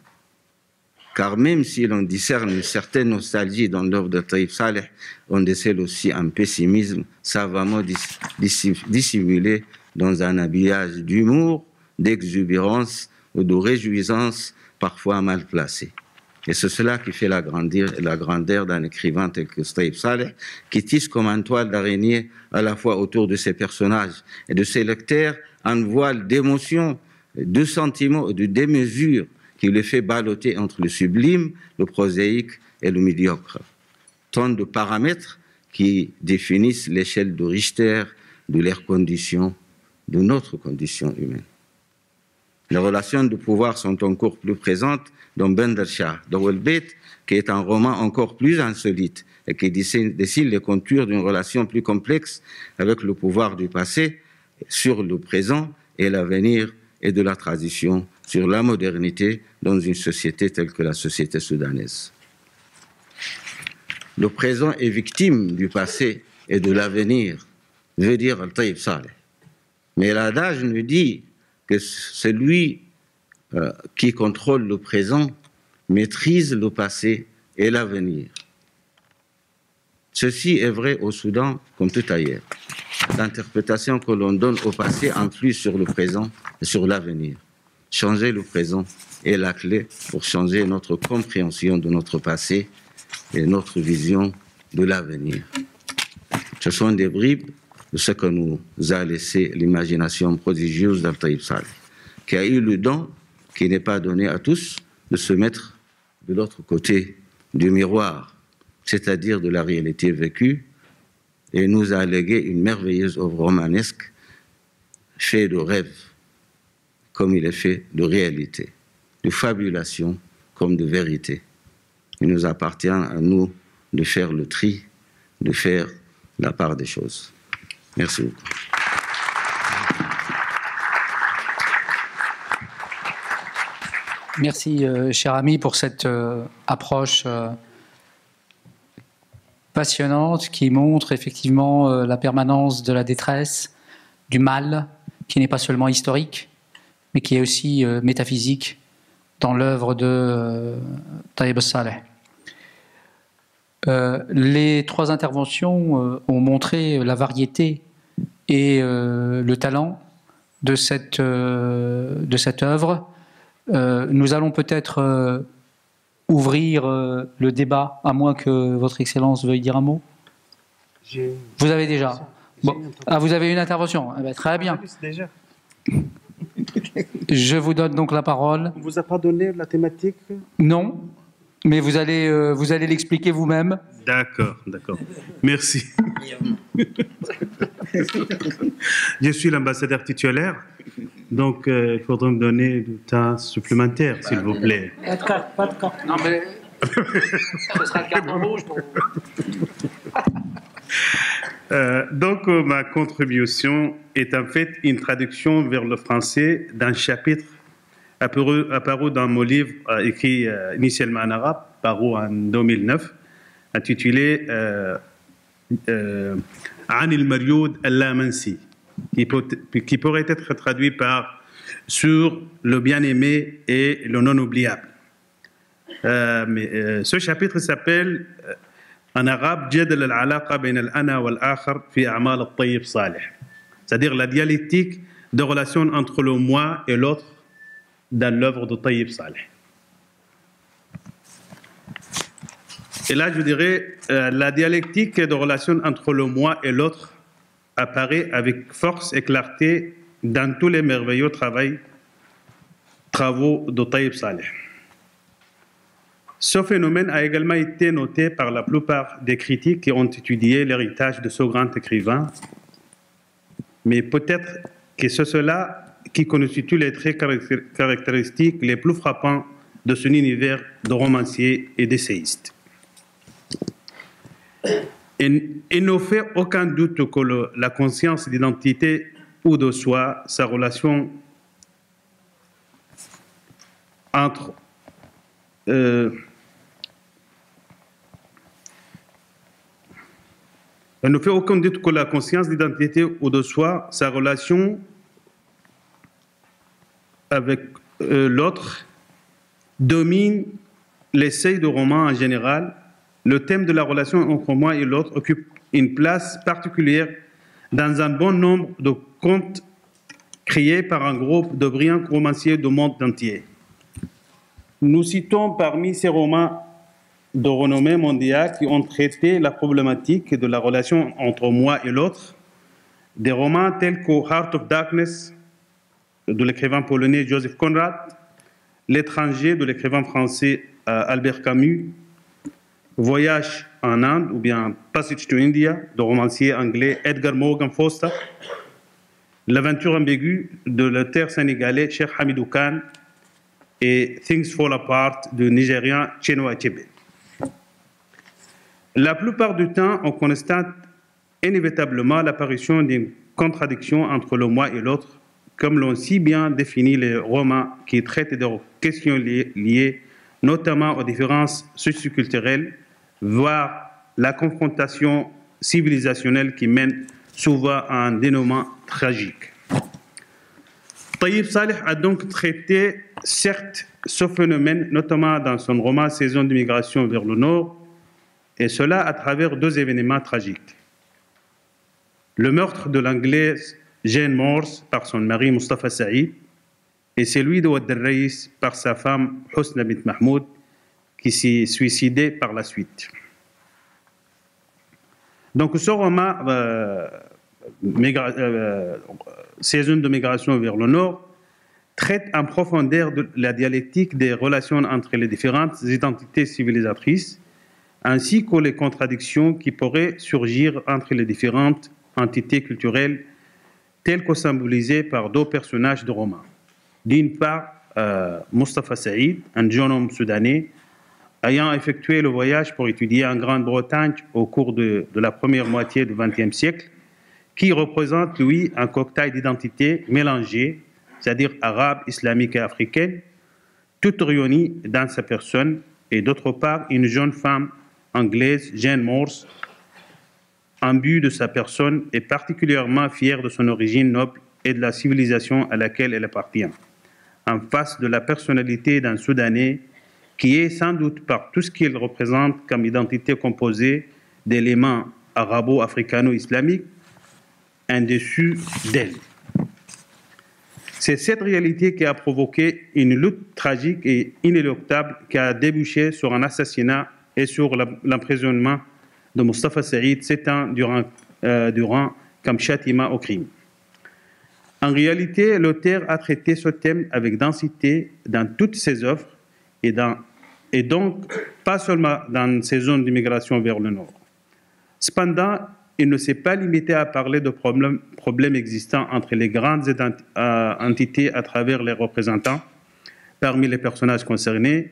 Car même si l'on discerne une certaine nostalgie dans l'œuvre de Taïb Saleh, on décèle aussi un pessimisme savamment dissimulé dans un habillage d'humour, d'exubérance ou de réjouissance parfois mal placée. Et c'est cela qui fait la grandeur d'un écrivain tel que Taïb Saleh, qui tisse comme une toile d'araignée à la fois autour de ses personnages et de ses lecteurs un voile d'émotions, de sentiments et de démesure qui les fait balloter entre le sublime, le prosaïque et le médiocre. Tant de paramètres qui définissent l'échelle de Richter de leurs conditions, de notre condition humaine. Les relations de pouvoir sont encore plus présentes dans Bender Shah d'Owelbet, qui est un roman encore plus insolite et qui dessine les contours d'une relation plus complexe avec le pouvoir du passé sur le présent et l'avenir et de la tradition sur la modernité dans une société telle que la société soudanaise. Le présent est victime du passé et de l'avenir, veut dire Taïb Saleh. Mais l'adage nous dit que celui qui contrôle le présent maîtrise le passé et l'avenir. Ceci est vrai au Soudan comme tout ailleurs. L'interprétation que l'on donne au passé influe sur le présent et sur l'avenir. Changer le présent est la clé pour changer notre compréhension de notre passé et notre vision de l'avenir. Ce sont des bribes de ce que nous a laissé l'imagination prodigieuse d'Al-Taïb Saleh, qui a eu le don, qui n'est pas donné à tous, de se mettre de l'autre côté du miroir, c'est-à-dire de la réalité vécue, et nous a légué une merveilleuse œuvre romanesque, faite de rêves, comme il est fait de réalité, de fabulation comme de vérité. Il nous appartient à nous de faire le tri, de faire la part des choses. Merci beaucoup. Merci, cher ami, pour cette approche passionnante qui montre effectivement la permanence de la détresse, du mal, qui n'est pas seulement historique, mais qui est aussi métaphysique dans l'œuvre de Taïb Saleh. Les trois interventions ont montré la variété et le talent de cette œuvre. Nous allons peut-être ouvrir le débat, à moins que Votre Excellence veuille dire un mot. Vous avez déjà. Bon. Ah, vous avez une intervention. Eh bien, très bien. Déjà. Je vous donne donc la parole. On ne vous a pas donné la thématique? Non, mais vous allez l'expliquer vous-même. D'accord, d'accord. Merci. Je suis l'ambassadeur titulaire, donc il faudrait me donner du temps supplémentaire, s'il vous plaît. Pas de carte, pas de carte. Non, mais ce sera le carton rouge pour vous. Donc, ma contribution est en fait une traduction vers le français d'un chapitre apparu dans mon livre écrit initialement en arabe, paru en 2009, intitulé An il-Marioud al-Lamansi, qui pourrait être traduit par Sur le bien-aimé et le non-oubliable. Ce chapitre s'appelle en arabe جدل العلاقة بين الأنا والآخر في أعمال الطيب صالح, c'est-à-dire la dialectique de relation entre le moi et l'autre dans l'œuvre de Tayyib Saleh. Et là, je dirais, la dialectique de relation entre le moi et l'autre apparaît avec force et clarté dans tous les merveilleux travaux de Tayyib Saleh. Ce phénomène a également été noté par la plupart des critiques qui ont étudié l'héritage de ce grand écrivain, mais peut-être que c'est cela qui constitue les traits caractéristiques les plus frappants de son univers de romancier et d'essayiste. Il ne fait aucun doute que la conscience d'identité ou de soi, sa relation entre il ne fait aucun doute que la conscience d'identité ou de soi, sa relation avec l'autre, domine l'essai de roman en général. Le thème de la relation entre moi et l'autre occupe une place particulière dans un bon nombre de contes créés par un groupe de brillants romanciers du monde entier. Nous citons parmi ces romans de renommée mondiale qui ont traité la problématique de la relation entre moi et l'autre, des romans tels que Heart of Darkness de l'écrivain polonais Joseph Conrad, L'étranger de l'écrivain français Albert Camus, Voyage en Inde ou bien Passage to India de romancier anglais Edgar Morgan Foster, L'aventure ambiguë de l'auteur sénégalais Cheikh Hamidou Kane et Things Fall Apart du Nigérian Chinua Achebe. La plupart du temps, on constate inévitablement l'apparition d'une contradiction entre le moi et l'autre, comme l'ont si bien défini les romans qui traitent des questions liées notamment aux différences socioculturelles, voire la confrontation civilisationnelle qui mène souvent à un dénouement tragique. Tayyib Saleh a donc traité, certes, ce phénomène, notamment dans son roman Saison de migration vers le Nord, et cela à travers deux événements tragiques. Le meurtre de l'Anglaise Jane Morse par son mari Mustafa Saïd et celui de Wad al-Raïs par sa femme Husna bint Mahmoud qui s'est suicidée par la suite. Donc ce roman, Saison de migration vers le Nord, traite en profondeur de la dialectique des relations entre les différentes identités civilisatrices ainsi que les contradictions qui pourraient surgir entre les différentes entités culturelles telles que symbolisées par deux personnages de roman. D'une part, Mustafa Saïd, un jeune homme soudanais, ayant effectué le voyage pour étudier en Grande-Bretagne au cours de la première moitié du XXe siècle, qui représente, lui, un cocktail d'identités mélangées, c'est-à-dire arabe, islamique et africaine, toutes réunies dans sa personne, et d'autre part, une jeune femme anglaise, Jane Morse, imbue de sa personne et particulièrement fière de son origine noble et de la civilisation à laquelle elle appartient, en face de la personnalité d'un Soudanais qui est sans doute par tout ce qu'il représente comme identité composée d'éléments arabo-africano-islamiques, au-dessus d'elle. C'est cette réalité qui a provoqué une lutte tragique et inéluctable qui a débouché sur un assassinat et sur l'emprisonnement de Mustafa Saïd 7 ans durant comme châtiment au crime. En réalité, l'auteur a traité ce thème avec densité dans toutes ses œuvres et donc pas seulement dans ses zones d'immigration vers le Nord. Cependant, il ne s'est pas limité à parler de problèmes existants entre les grandes entités à travers les représentants parmi les personnages concernés,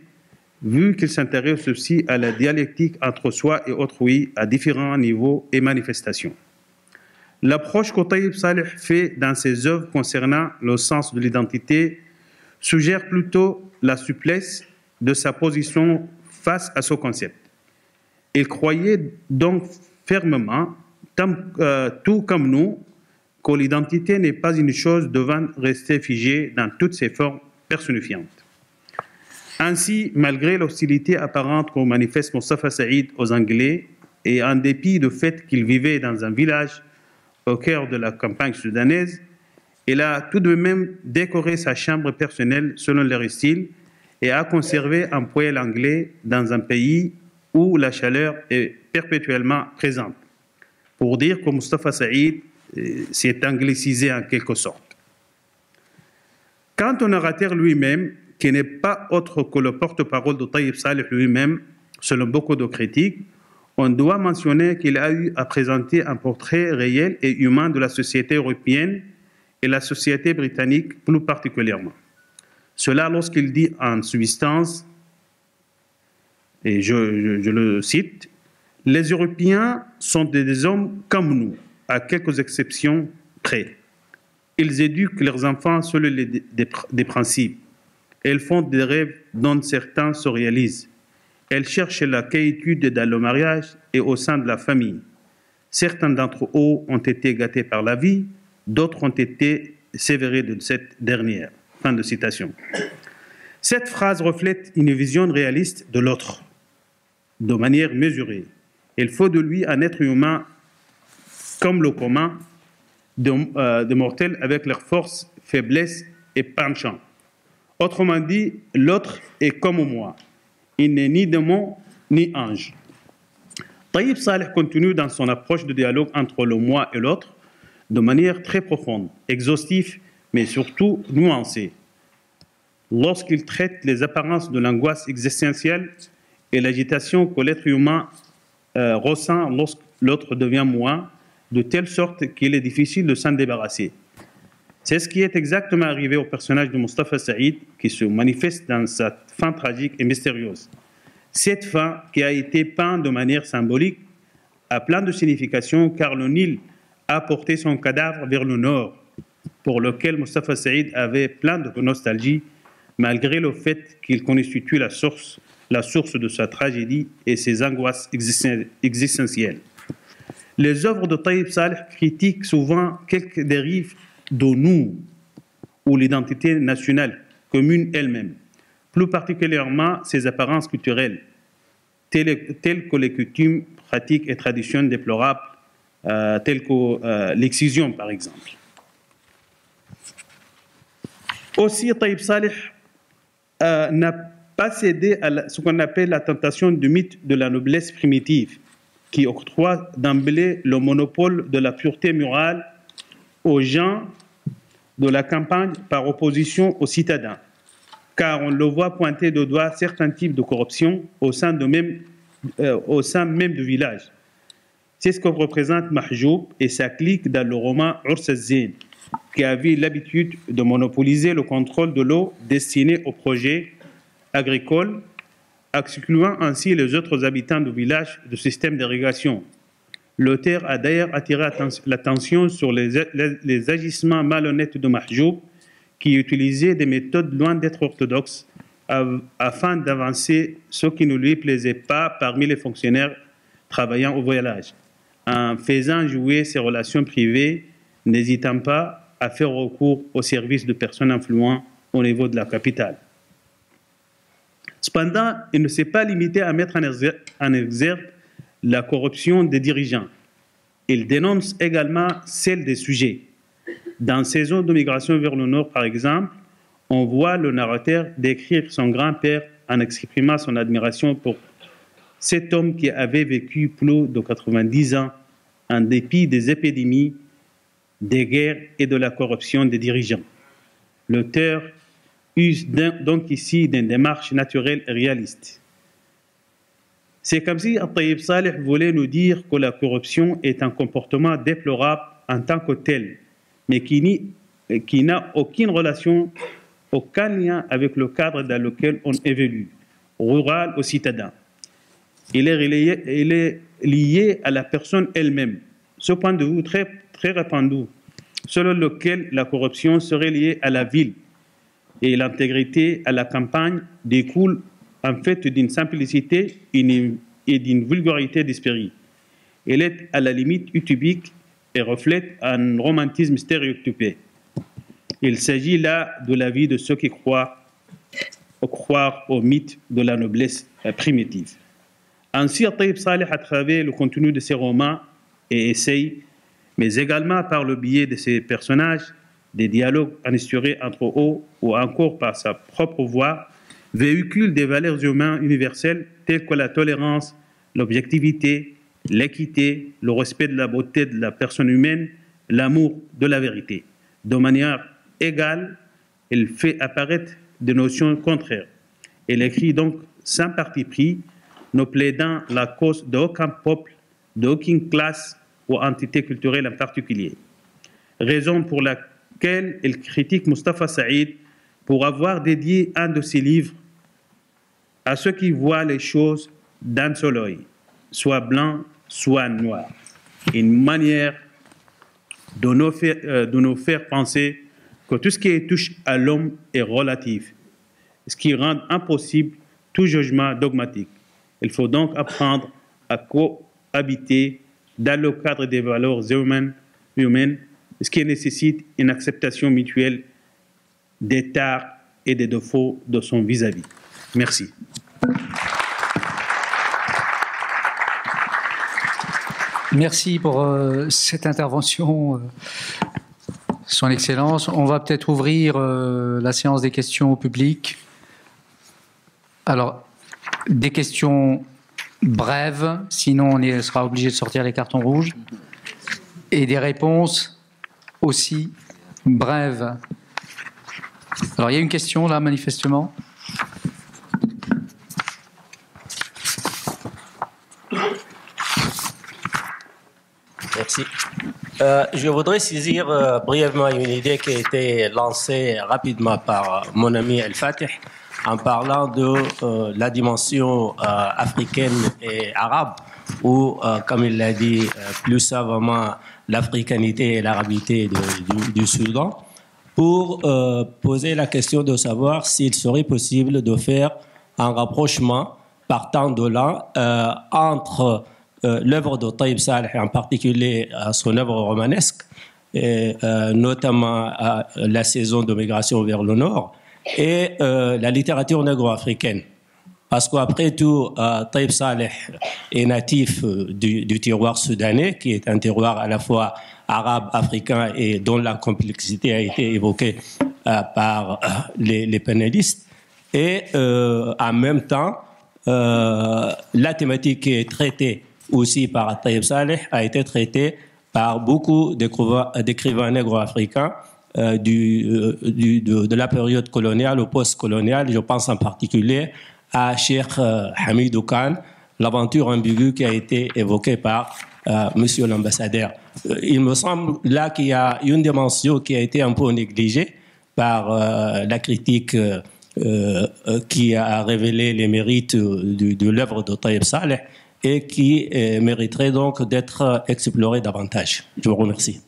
vu qu'il s'intéresse aussi à la dialectique entre soi et autrui à différents niveaux et manifestations. L'approche que Tayyib Saleh fait dans ses œuvres concernant le sens de l'identité suggère plutôt la souplesse de sa position face à ce concept. Il croyait donc fermement, tout comme nous, que l'identité n'est pas une chose devant rester figée dans toutes ses formes personnifiantes. Ainsi, malgré l'hostilité apparente qu'au manifeste Mostafa Saïd aux Anglais, et en dépit du fait qu'il vivait dans un village au cœur de la campagne soudanaise, il a tout de même décoré sa chambre personnelle selon leur style et a conservé un poêle anglais dans un pays où la chaleur est perpétuellement présente. Pour dire que Mostafa Saïd s'est anglicisé en quelque sorte. Quant au narrateur lui-même, qui n'est pas autre que le porte-parole de Tayyip Saleh lui-même, selon beaucoup de critiques, on doit mentionner qu'il a eu à présenter un portrait réel et humain de la société européenne et la société britannique plus particulièrement. Cela lorsqu'il dit en substance, et je le cite, « Les Européens sont des hommes comme nous, à quelques exceptions près. Ils éduquent leurs enfants selon des principes. Elles font des rêves dont certains se réalisent. Elles cherchent la quiétude dans le mariage et au sein de la famille. Certains d'entre eux ont été gâtés par la vie, d'autres ont été sévérés de cette dernière. » Fin de citation. Cette phrase reflète une vision réaliste de l'autre, de manière mesurée. Il faut de lui un être humain comme le commun, de mortels avec leurs forces, faiblesses et penchants. Autrement dit, l'autre est comme moi. Il n'est ni démon ni ange. Tayyip Saleh continue dans son approche de dialogue entre le moi et l'autre de manière très profonde, exhaustive, mais surtout nuancée. Lorsqu'il traite les apparences de l'angoisse existentielle et l'agitation que l'être humain ressent lorsque l'autre devient moi, de telle sorte qu'il est difficile de s'en débarrasser. C'est ce qui est exactement arrivé au personnage de Mostafa Saïd, qui se manifeste dans sa fin tragique et mystérieuse. Cette fin, qui a été peinte de manière symbolique, a plein de significations, car le Nil a porté son cadavre vers le nord, pour lequel Mostafa Saïd avait plein de nostalgie, malgré le fait qu'il constitue la source de sa tragédie et ses angoisses existentielles. Les œuvres de Tayyip Saleh critiquent souvent quelques dérives de nous ou l'identité nationale commune elle-même, plus particulièrement ses apparences culturelles, telles que les coutumes, pratiques et traditions déplorables, telles que l'excision par exemple. Aussi, Tayyip Saleh n'a pas cédé à ce qu'on appelle la tentation du mythe de la noblesse primitive, qui octroie d'emblée le monopole de la pureté morale aux gens de la campagne par opposition aux citadins, car on le voit pointer du doigt certains types de corruption au sein même du village. C'est ce que représente Mahjoub et sa clique dans le roman Urs al-Zin, qui avait l'habitude de monopoliser le contrôle de l'eau destinée aux projets agricoles, excluant ainsi les autres habitants du village du système d'irrigation. L'auteur a d'ailleurs attiré l'attention sur les agissements malhonnêtes de Mahjoub, qui utilisait des méthodes loin d'être orthodoxes afin d'avancer ce qui ne lui plaisait pas parmi les fonctionnaires travaillant au village, en faisant jouer ses relations privées, n'hésitant pas à faire recours aux services de personnes influentes au niveau de la capitale. Cependant, il ne s'est pas limité à mettre en exergue la corruption des dirigeants. Il dénonce également celle des sujets. Dans Saison de migration vers le nord, par exemple, on voit le narrateur décrire son grand-père en exprimant son admiration pour cet homme qui avait vécu plus de 90 ans en dépit des épidémies, des guerres et de la corruption des dirigeants. L'auteur use donc ici d'une démarche naturelle et réaliste. C'est comme si Tayyip Saleh voulait nous dire que la corruption est un comportement déplorable en tant que tel, mais qui n'a aucune relation, aucun lien avec le cadre dans lequel on évolue, rural ou citadin. Il est lié à la personne elle-même. Ce point de vue très répandu, selon lequel la corruption serait liée à la ville et l'intégrité à la campagne, découle en fait d'une simplicité et d'une vulgarité d'esprit. Elle est à la limite utopique et reflète un romantisme stéréotypé. Il s'agit là de la vie de ceux qui croient croire au mythe de la noblesse primitive. Ainsi, Taïb Saleh, à travers le contenu de ses romans et essais, mais également par le biais de ses personnages, des dialogues instaurés entre eux ou encore par sa propre voix, véhicule des valeurs humaines universelles telles que la tolérance, l'objectivité, l'équité, le respect de la beauté de la personne humaine, l'amour de la vérité. De manière égale, elle fait apparaître des notions contraires. Elle écrit donc sans parti pris, ne plaidant la cause d'aucun peuple, d'aucune classe ou entité culturelle en particulier. Raison pour laquelle elle critique Mustafa Saïd pour avoir dédié un de ses livres à ceux qui voient les choses d'un seul œil, soit blanc, soit noir. Une manière de nous faire penser que tout ce qui touche à l'homme est relatif, ce qui rend impossible tout jugement dogmatique. Il faut donc apprendre à cohabiter dans le cadre des valeurs humaines, ce qui nécessite une acceptation mutuelle des tares et des défauts de son vis-à-vis. Merci. Merci pour cette intervention, Son Excellence. On va peut-être ouvrir la séance des questions au public. Alors, des questions brèves, sinon on sera obligé de sortir les cartons rouges, et des réponses aussi brèves. Alors, il y a une question là, manifestement. Merci. Je voudrais saisir brièvement une idée qui a été lancée rapidement par mon ami El-Fatih en parlant de la dimension africaine et arabe, ou, comme il l'a dit plus savamment, l'africanité et l'arabité du Soudan, pour poser la question de savoir s'il serait possible de faire un rapprochement partant de là entre l'œuvre de Taïb Saleh, en particulier son œuvre romanesque, et, notamment la saison de migration vers le nord, et la littérature négro-africaine. Parce qu'après tout, Taïb Saleh est natif du terroir soudanais, qui est un terroir à la fois arabe, africain, et dont la complexité a été évoquée par les panélistes. Et en même temps, la thématique qui est traitée aussi par Taïb Saleh a été traitée par beaucoup d'écrivains négro-africains de la période coloniale ou post-coloniale. Je pense en particulier à Cheikh Hamidou Khan, l'aventure ambiguë qui a été évoquée par Monsieur l'ambassadeur. Il me semble là qu'il y a une dimension qui a été un peu négligée par la critique qui a révélé les mérites de l'œuvre de Taïb Saleh, et qui mériterait donc d'être exploré davantage. Je vous remercie.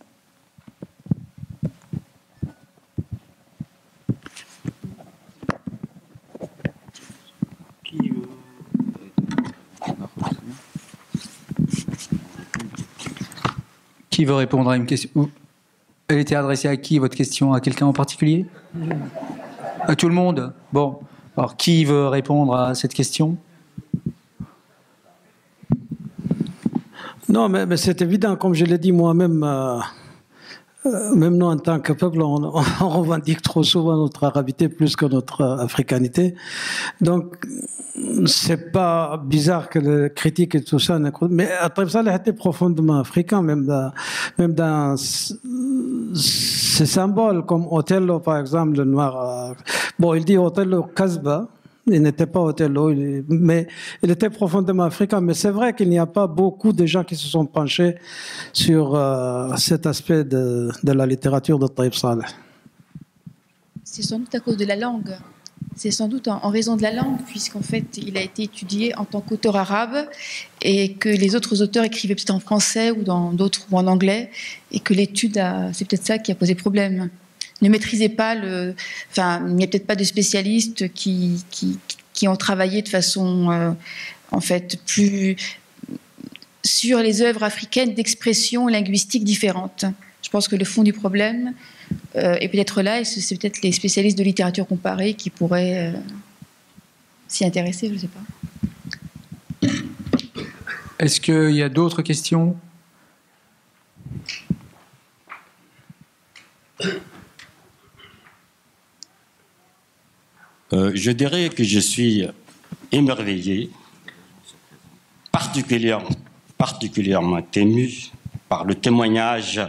Qui veut répondre à une question? Elle était adressée à qui, votre question? À quelqu'un en particulier? À tout le monde? Bon. Alors, qui veut répondre à cette question? Non, mais c'est évident, comme je l'ai dit moi-même, même nous en tant que peuple, on revendique trop souvent notre arabité plus que notre africanité. Donc, c'est pas bizarre que les critiques et tout ça, mais Taïb Saleh était profondément africain, même dans ces symboles comme Othello, par exemple, le noir. Bon, il dit Othello Kasbah. Il n'était pas Othello, mais il était profondément africain. Mais c'est vrai qu'il n'y a pas beaucoup de gens qui se sont penchés sur cet aspect de la littérature de Taïb Saleh. C'est sans doute à cause de la langue. C'est sans doute en raison de la langue, puisqu'en fait, il a été étudié en tant qu'auteur arabe et que les autres auteurs écrivaient peut-être en français ou dans d'autres ou en anglais, et que l'étude, c'est peut-être ça qui a posé problème. Ne maîtrisait pas enfin, il n'y a peut-être pas de spécialistes qui ont travaillé de façon, en fait, plus sur les œuvres africaines d'expression linguistique différentes. Je pense que le fond du problème est peut-être là, et c'est peut-être les spécialistes de littérature comparée qui pourraient s'y intéresser, je ne sais pas. Est-ce qu'il y a d'autres questions? Je dirais que je suis émerveillé, particulièrement ému par le témoignage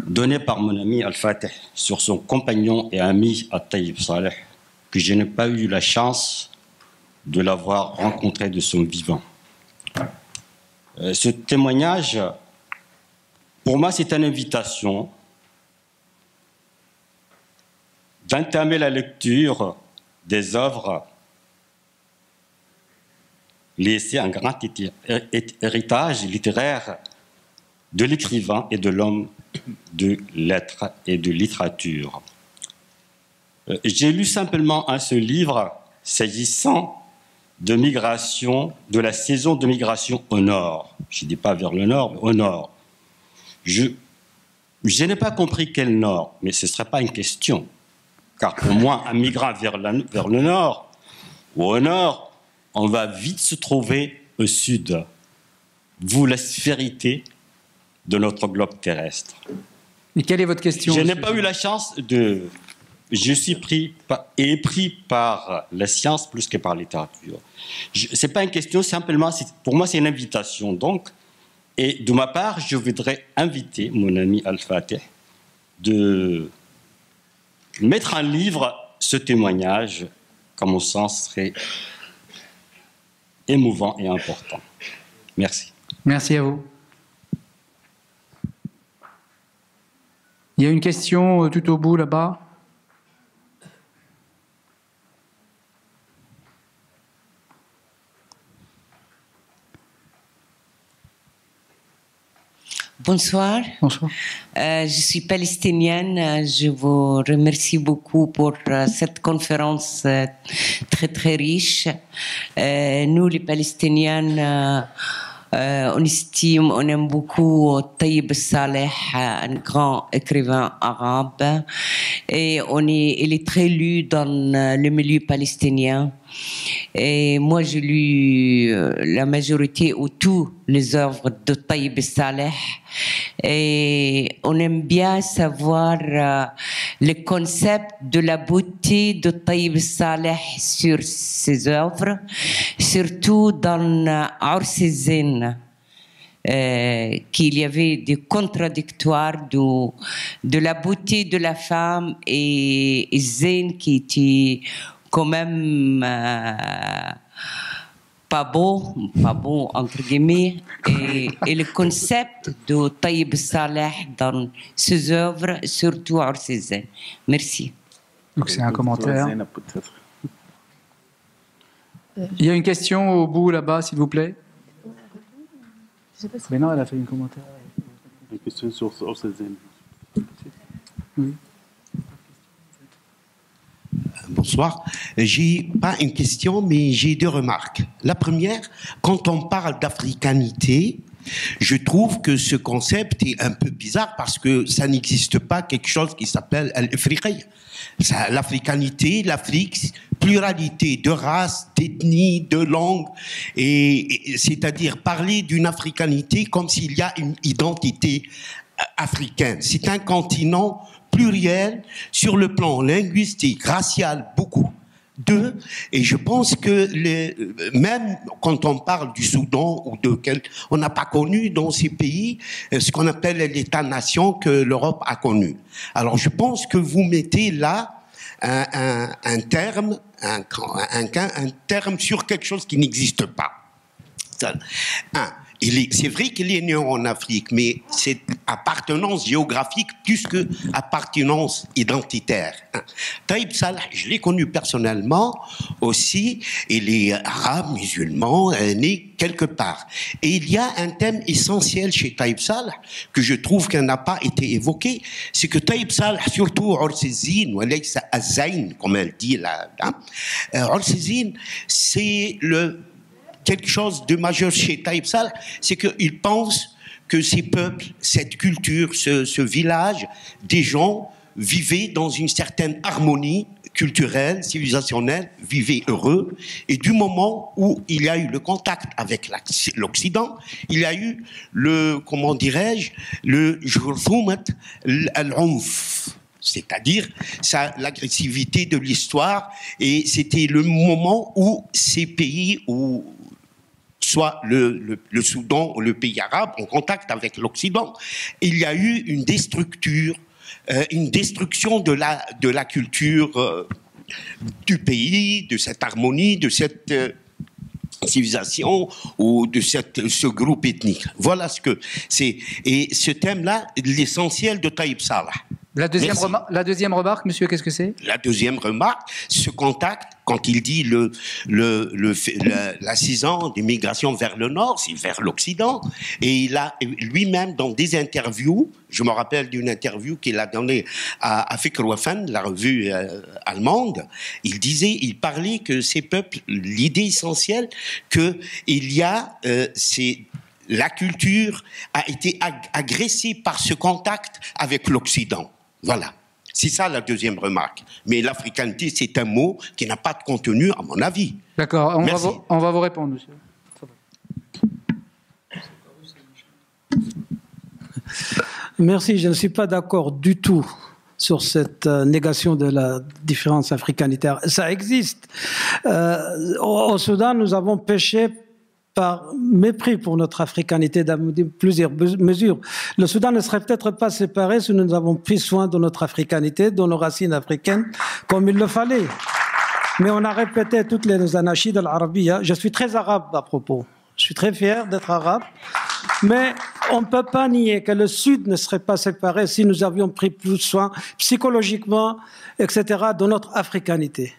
donné par mon ami Al-Fatih sur son compagnon et ami At-Tayyib Saleh, que je n'ai pas eu la chance de l'avoir rencontré de son vivant. Ce témoignage, pour moi, c'est une invitation d'entamer la lecture des œuvres laissées un grand héritage littéraire de l'écrivain et de l'homme de lettres et de littérature. J'ai lu simplement un seul livre s'agissant de migration, de la saison de migration au nord. Je ne dis pas vers le nord, mais au nord. Je n'ai pas compris quel nord, mais ce ne serait pas une question. Car pour moi, un migrant vers le nord ou au nord, on va vite se trouver au sud, vous la sphérité de notre globe terrestre. Mais quelle est votre question? Je n'ai pas eu la chance de... Je suis pris par la science plus que par la littérature. Ce n'est pas une question, simplement, pour moi, c'est une invitation. Donc, et de ma part, je voudrais inviter mon ami Al-Fatih de mettre en livre ce témoignage, qu'à mon sens, serait émouvant et important. Merci. Merci à vous. Il y a une question tout au bout là-bas. Bonsoir. Bonsoir. Je suis palestinienne. Je vous remercie beaucoup pour cette conférence très très riche. Nous, les Palestiniens, on estime, on aime beaucoup Tayyib Saleh, un grand écrivain arabe, et il est très lu dans le milieu palestinien. Et moi, j'ai lu la majorité ou toutes les œuvres de Tayyib Saleh. Et on aime bien savoir le concept de la beauté de Tayyib Saleh sur ses œuvres, surtout dans Orsizine, qu'il y avait des contradictoires de la beauté de la femme et Zine qui était quand même pas beau entre guillemets, et le concept de Tayyib Saleh dans ses œuvres, surtout Orsizine. Merci. Donc c'est un commentaire. Il y a une question au bout là-bas, s'il vous plaît. Mais non, elle a fait une commentaire. Une question sur Orsizine. Oui. Bonsoir. J'ai pas une question, mais j'ai deux remarques. La première, quand on parle d'africanité, je trouve que ce concept est un peu bizarre parce que ça n'existe pas quelque chose qui s'appelle l'Afrique. L'africanité, l'Afrique, pluralité de races, d'ethnies, de langues, et c'est-à-dire parler d'une africanité comme s'il y a une identité africaine. C'est un continent pluriel sur le plan linguistique, racial, beaucoup. Deux, et je pense que même quand on parle du Soudan ou on n'a pas connu dans ces pays ce qu'on appelle l'État-nation que l'Europe a connu. Alors je pense que vous mettez là un terme sur quelque chose qui n'existe pas. C'est vrai qu'il est né en Afrique, mais c'est appartenance géographique plus que appartenance identitaire. Tayyib Saleh, je l'ai connu personnellement aussi, il est arabe, musulman, né quelque part. Et il y a un thème essentiel chez Tayyib Saleh que je trouve qu'il n'a pas été évoqué, c'est que Tayyib Saleh, surtout Orsizine, ou Alaysa Azayn, comme elle dit là, Orsizine, c'est quelque chose de majeur chez Tayyib Saleh, c'est qu'il pense que ces peuples, cette culture, ce village, des gens vivaient dans une certaine harmonie culturel, civilisationnel, vivaient heureux. Et du moment où il y a eu le contact avec l'Occident, il y a eu le, comment dirais-je, le jurthumat al-unf, c'est-à-dire l'agressivité de l'histoire. Et c'était le moment où ces pays, où soit le Soudan ou le pays arabe, en contact avec l'Occident, il y a eu une destruction de la culture du pays, de cette harmonie, de cette civilisation ou de ce groupe ethnique. Voilà ce que c'est. Et ce thème-là, l'essentiel de Taïb Salah. La deuxième remarque, monsieur, qu'est-ce que c'est? La deuxième remarque, ce contact, quand il dit l'assisant des migrations vers le nord, c'est vers l'Occident. Et il a lui-même, dans des interviews, je me rappelle d'une interview qu'il a donnée à Fikr Wafan, la revue allemande, il parlait que ces peuples, l'idée essentielle, qu'il y a, la culture a été agressée par ce contact avec l'Occident. Voilà. C'est ça la deuxième remarque. Mais l'africanité, c'est un mot qui n'a pas de contenu, à mon avis. D'accord. On va vous répondre, monsieur. Merci. Je ne suis pas d'accord du tout sur cette négation de la différence africanitaire. Ça existe. Au Soudan, nous avons péché par mépris pour notre africanité dans plusieurs mesures. Le Soudan ne serait peut-être pas séparé si nous avons pris soin de notre africanité, de nos racines africaines, comme il le fallait. Mais on a répété toutes les anachides al-arabiyya. Je suis très arabe à propos. Je suis très fier d'être arabe. Mais on ne peut pas nier que le Sud ne serait pas séparé si nous avions pris plus soin psychologiquement, etc., de notre africanité.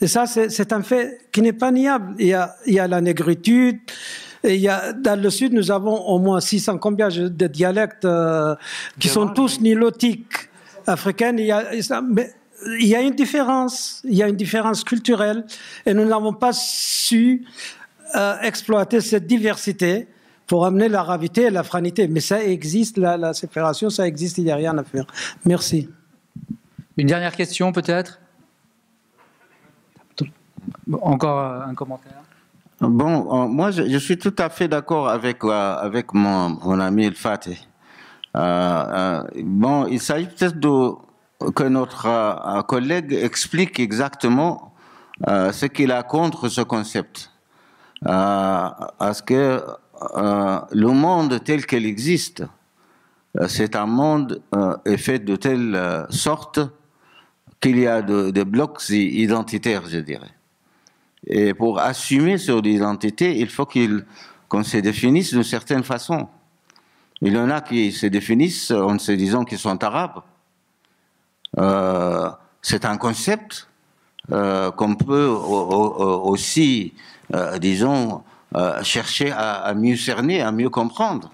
Et ça, c'est un fait qui n'est pas niable. Il y a la négritude. Et dans le Sud, nous avons au moins 600 combien de dialectes qui sont tous nilotiques africaines. Mais il y a une différence. Il y a une différence culturelle. Et nous n'avons pas su exploiter cette diversité pour amener l'arabité et l'afranité. Mais ça existe, la séparation, ça existe, il n'y a rien à faire. Merci. Une dernière question, peut-être ? Encore un commentaire. Bon, moi, je suis tout à fait d'accord avec mon ami El Fatih. Bon, il s'agit peut-être que notre collègue explique exactement ce qu'il a contre ce concept. Parce que le monde tel qu'il existe, c'est un monde fait de telle sorte qu'il y a des blocs identitaires, je dirais. Et pour assumer cette identité, il faut qu'on se définisse d'une certaine façon. Il y en a qui se définissent en se disant qu'ils sont arabes. C'est un concept qu'on peut aussi, disons, chercher à mieux cerner, à mieux comprendre.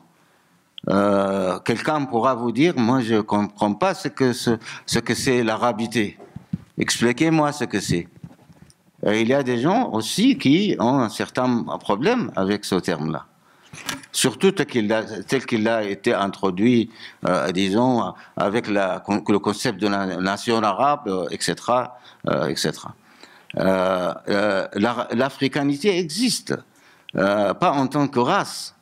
Quelqu'un pourra vous dire, moi je ne comprends pas ce que c'est l'arabité. Expliquez-moi ce que c'est. Et il y a des gens aussi qui ont un certain problème avec ce terme-là. Surtout tel qu'il a été introduit, disons, avec le concept de la nation arabe, etc. etc. L'africanité existe, pas en tant que race,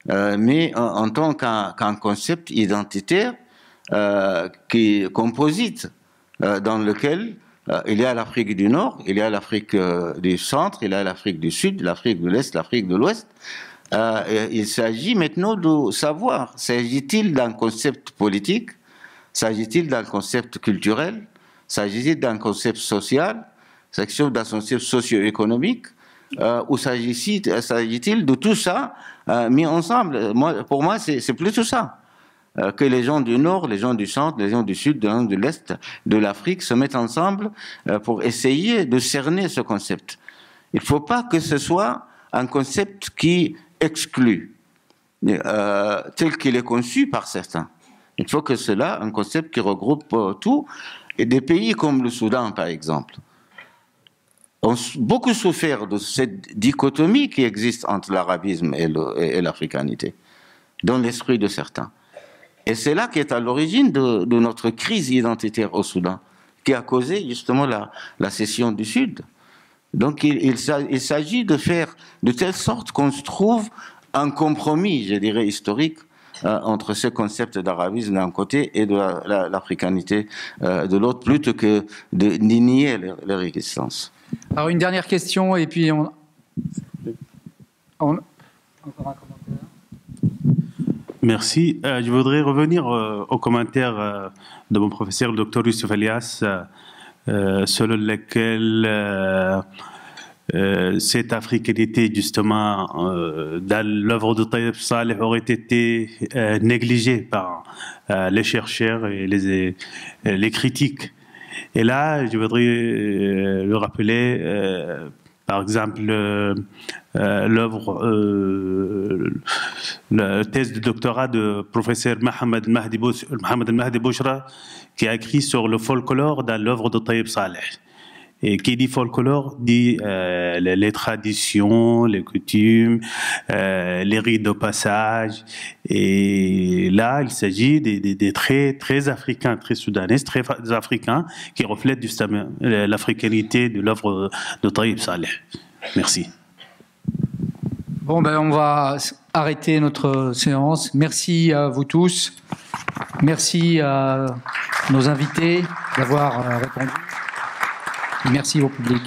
mais en tant qu'un concept identitaire qui est composite, dans lequel il y a l'Afrique du Nord, il y a l'Afrique du Centre, il y a l'Afrique du Sud, l'Afrique de l'Est, l'Afrique de l'Ouest. Il s'agit maintenant de savoir, s'agit-il d'un concept politique, s'agit-il d'un concept culturel, s'agit-il d'un concept social, s'agit-il d'un concept socio-économique, ou s'agit-il de tout ça mis ensemble? Pour moi, c'est plutôt ça. Que les gens du Nord, les gens du Centre, les gens du Sud, les gens de l'Est, de l'Afrique se mettent ensemble pour essayer de cerner ce concept. Il ne faut pas que ce soit un concept qui exclut, tel qu'il est conçu par certains. Il faut que cela, un concept qui regroupe tout. Et des pays comme le Soudan, par exemple, ont beaucoup souffert de cette dichotomie qui existe entre l'arabisme et l'africanité, dans l'esprit de certains. Et c'est là qui est à l'origine de notre crise identitaire au Soudan, qui a causé justement la sécession du Sud. Donc il s'agit de faire de telle sorte qu'on se trouve un compromis, je dirais, historique, entre ce concept d'arabisme d'un côté et de l'africanité de l'autre, plutôt que de nier leur existence. Alors une dernière question, et puis on... Encore un commentaire. Merci. Je voudrais revenir au commentaire de mon professeur, le Dr Youssef Elias, selon lequel cette africanité, justement, dans l'œuvre de Taïeb Saleh aurait été négligée par les chercheurs et les critiques. Et là, je voudrais le rappeler, par exemple, l'œuvre, la thèse de doctorat de professeur Mohamed Mahdi Bouchra, qui a écrit sur le folklore dans l'œuvre de Taïeb Saleh. Et qui dit folklore dit les traditions, les coutumes, les rites de passage. Et là, il s'agit des traits très africains, très soudanais, très africains, qui reflètent justement l'africanité de l'œuvre de Taïeb Saleh. Merci. Bon, ben, on va arrêter notre séance. Merci à vous tous. Merci à nos invités d'avoir répondu. Merci au public.